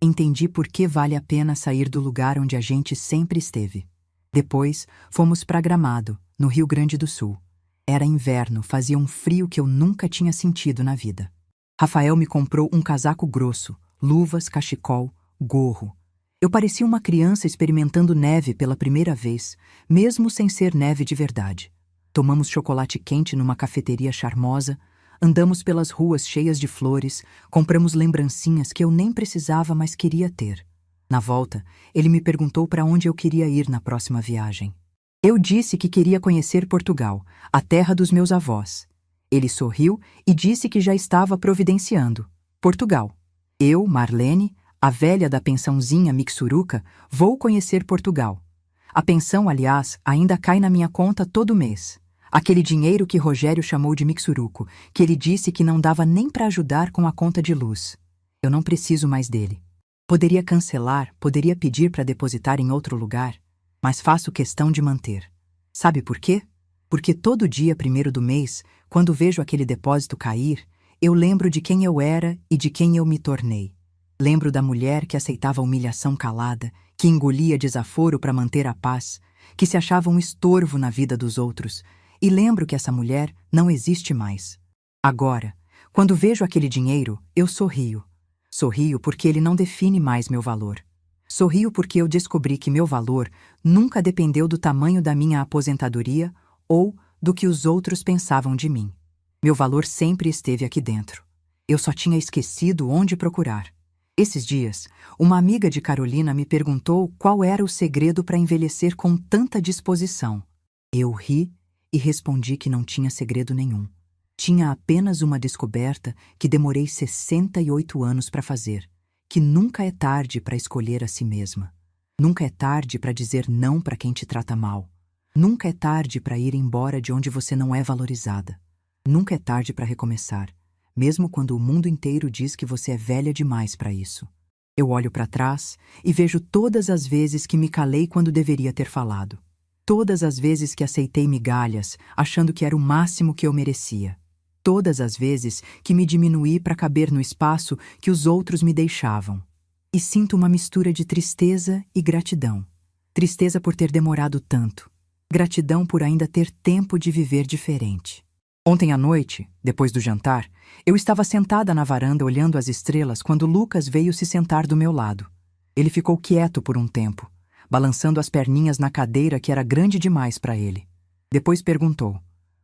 Entendi por que vale a pena sair do lugar onde a gente sempre esteve. Depois, fomos para Gramado, no Rio Grande do Sul. Era inverno, fazia um frio que eu nunca tinha sentido na vida. Rafael me comprou um casaco grosso, luvas, cachecol, gorro. Eu parecia uma criança experimentando neve pela primeira vez, mesmo sem ser neve de verdade. Tomamos chocolate quente numa cafeteria charmosa, andamos pelas ruas cheias de flores, compramos lembrancinhas que eu nem precisava, mas queria ter. Na volta, ele me perguntou para onde eu queria ir na próxima viagem. Eu disse que queria conhecer Portugal, a terra dos meus avós. Ele sorriu e disse que já estava providenciando. Portugal. Eu, Marlene, a velha da pensãozinha Mixuruca, vou conhecer Portugal. A pensão, aliás, ainda cai na minha conta todo mês. Aquele dinheiro que Rogério chamou de Mixuruco, que ele disse que não dava nem para ajudar com a conta de luz. Eu não preciso mais dele. Poderia cancelar, poderia pedir para depositar em outro lugar, mas faço questão de manter. Sabe por quê? Porque todo dia 1º do mês, quando vejo aquele depósito cair, eu lembro de quem eu era e de quem eu me tornei. Lembro da mulher que aceitava humilhação calada, que engolia desaforo para manter a paz, que se achava um estorvo na vida dos outros, e lembro que essa mulher não existe mais. Agora, quando vejo aquele dinheiro, eu sorrio. Sorrio porque ele não define mais meu valor. Sorrio porque eu descobri que meu valor nunca dependeu do tamanho da minha aposentadoria ou do que os outros pensavam de mim. Meu valor sempre esteve aqui dentro. Eu só tinha esquecido onde procurar. Esses dias, uma amiga de Carolina me perguntou qual era o segredo para envelhecer com tanta disposição. Eu ri e respondi que não tinha segredo nenhum. Tinha apenas uma descoberta que demorei 68 anos para fazer, que nunca é tarde para escolher a si mesma. Nunca é tarde para dizer não para quem te trata mal. Nunca é tarde para ir embora de onde você não é valorizada. Nunca é tarde para recomeçar, mesmo quando o mundo inteiro diz que você é velha demais para isso. Eu olho para trás e vejo todas as vezes que me calei quando deveria ter falado. Todas as vezes que aceitei migalhas, achando que era o máximo que eu merecia. Todas as vezes que me diminuí para caber no espaço que os outros me deixavam. E sinto uma mistura de tristeza e gratidão. Tristeza por ter demorado tanto. Gratidão por ainda ter tempo de viver diferente. Ontem à noite, depois do jantar, eu estava sentada na varanda olhando as estrelas quando Lucas veio se sentar do meu lado. Ele ficou quieto por um tempo, balançando as perninhas na cadeira que era grande demais para ele. Depois perguntou: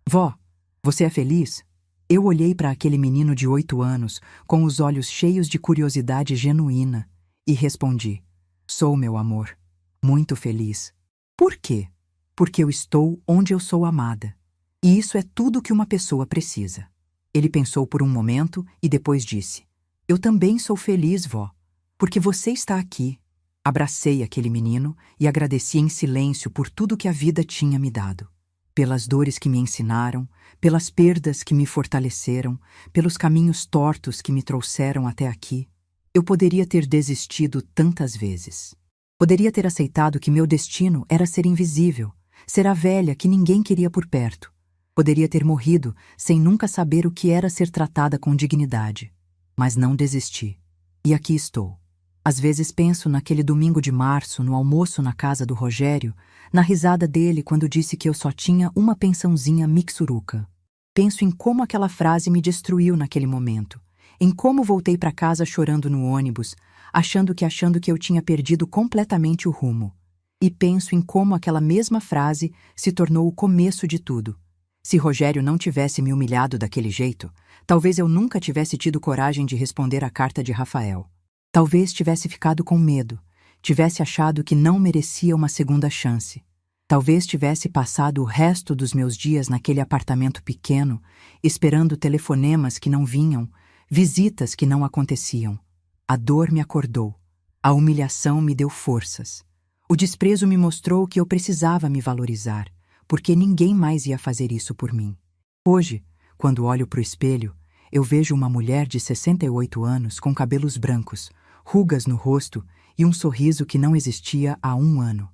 "Vó, você é feliz?" Eu olhei para aquele menino de 8 anos, com os olhos cheios de curiosidade genuína, e respondi: "Sou, meu amor, muito feliz." Por quê? Porque eu estou onde eu sou amada. E isso é tudo que uma pessoa precisa. Ele pensou por um momento e depois disse: "Eu também sou feliz, vó, porque você está aqui." Abracei aquele menino e agradeci em silêncio por tudo que a vida tinha me dado. Pelas dores que me ensinaram, pelas perdas que me fortaleceram, pelos caminhos tortos que me trouxeram até aqui. Eu poderia ter desistido tantas vezes. Poderia ter aceitado que meu destino era ser invisível, ser a velha que ninguém queria por perto. Poderia ter morrido sem nunca saber o que era ser tratada com dignidade. Mas não desisti. E aqui estou. Às vezes penso naquele domingo de março, no almoço na casa do Rogério, na risada dele quando disse que eu só tinha uma pensãozinha mixuruca. Penso em como aquela frase me destruiu naquele momento, em como voltei para casa chorando no ônibus, achando que eu tinha perdido completamente o rumo. E penso em como aquela mesma frase se tornou o começo de tudo. Se Rogério não tivesse me humilhado daquele jeito, talvez eu nunca tivesse tido coragem de responder à carta de Rafael. Talvez tivesse ficado com medo, tivesse achado que não merecia uma segunda chance. Talvez tivesse passado o resto dos meus dias naquele apartamento pequeno, esperando telefonemas que não vinham, visitas que não aconteciam. A dor me acordou, a humilhação me deu forças. O desprezo me mostrou que eu precisava me valorizar, porque ninguém mais ia fazer isso por mim. Hoje, quando olho para o espelho, eu vejo uma mulher de 68 anos com cabelos brancos, rugas no rosto e um sorriso que não existia há 1 ano.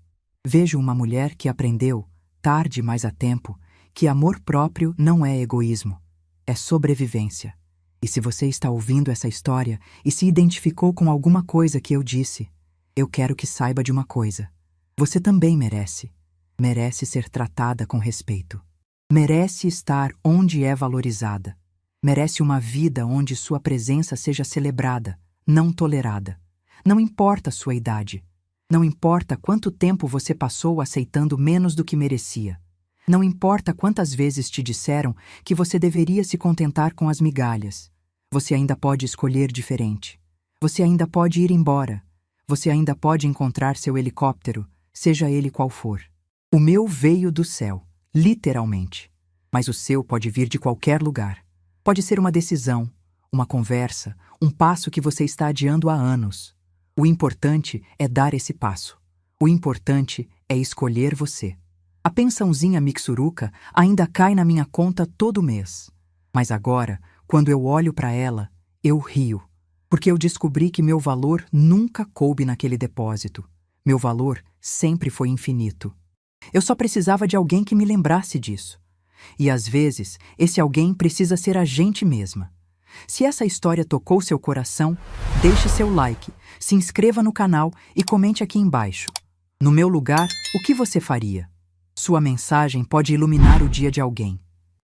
Vejo uma mulher que aprendeu, tarde mas a tempo, que amor próprio não é egoísmo, é sobrevivência. E se você está ouvindo essa história e se identificou com alguma coisa que eu disse, eu quero que saiba de uma coisa. Você também merece. Merece ser tratada com respeito. Merece estar onde é valorizada. Merece uma vida onde sua presença seja celebrada, não tolerada. Não importa a sua idade. Não importa quanto tempo você passou aceitando menos do que merecia. Não importa quantas vezes te disseram que você deveria se contentar com as migalhas. Você ainda pode escolher diferente. Você ainda pode ir embora. Você ainda pode encontrar seu helicóptero, seja ele qual for. O meu veio do céu, literalmente. Mas o seu pode vir de qualquer lugar. Pode ser uma decisão, uma conversa, um passo que você está adiando há anos. O importante é dar esse passo. O importante é escolher você. A pensãozinha mixuruca ainda cai na minha conta todo mês. Mas agora, quando eu olho para ela, eu rio. Porque eu descobri que meu valor nunca coube naquele depósito. Meu valor sempre foi infinito. Eu só precisava de alguém que me lembrasse disso. E às vezes, esse alguém precisa ser a gente mesma. Se essa história tocou seu coração, deixe seu like, se inscreva no canal e comente aqui embaixo. No meu lugar, o que você faria? Sua mensagem pode iluminar o dia de alguém.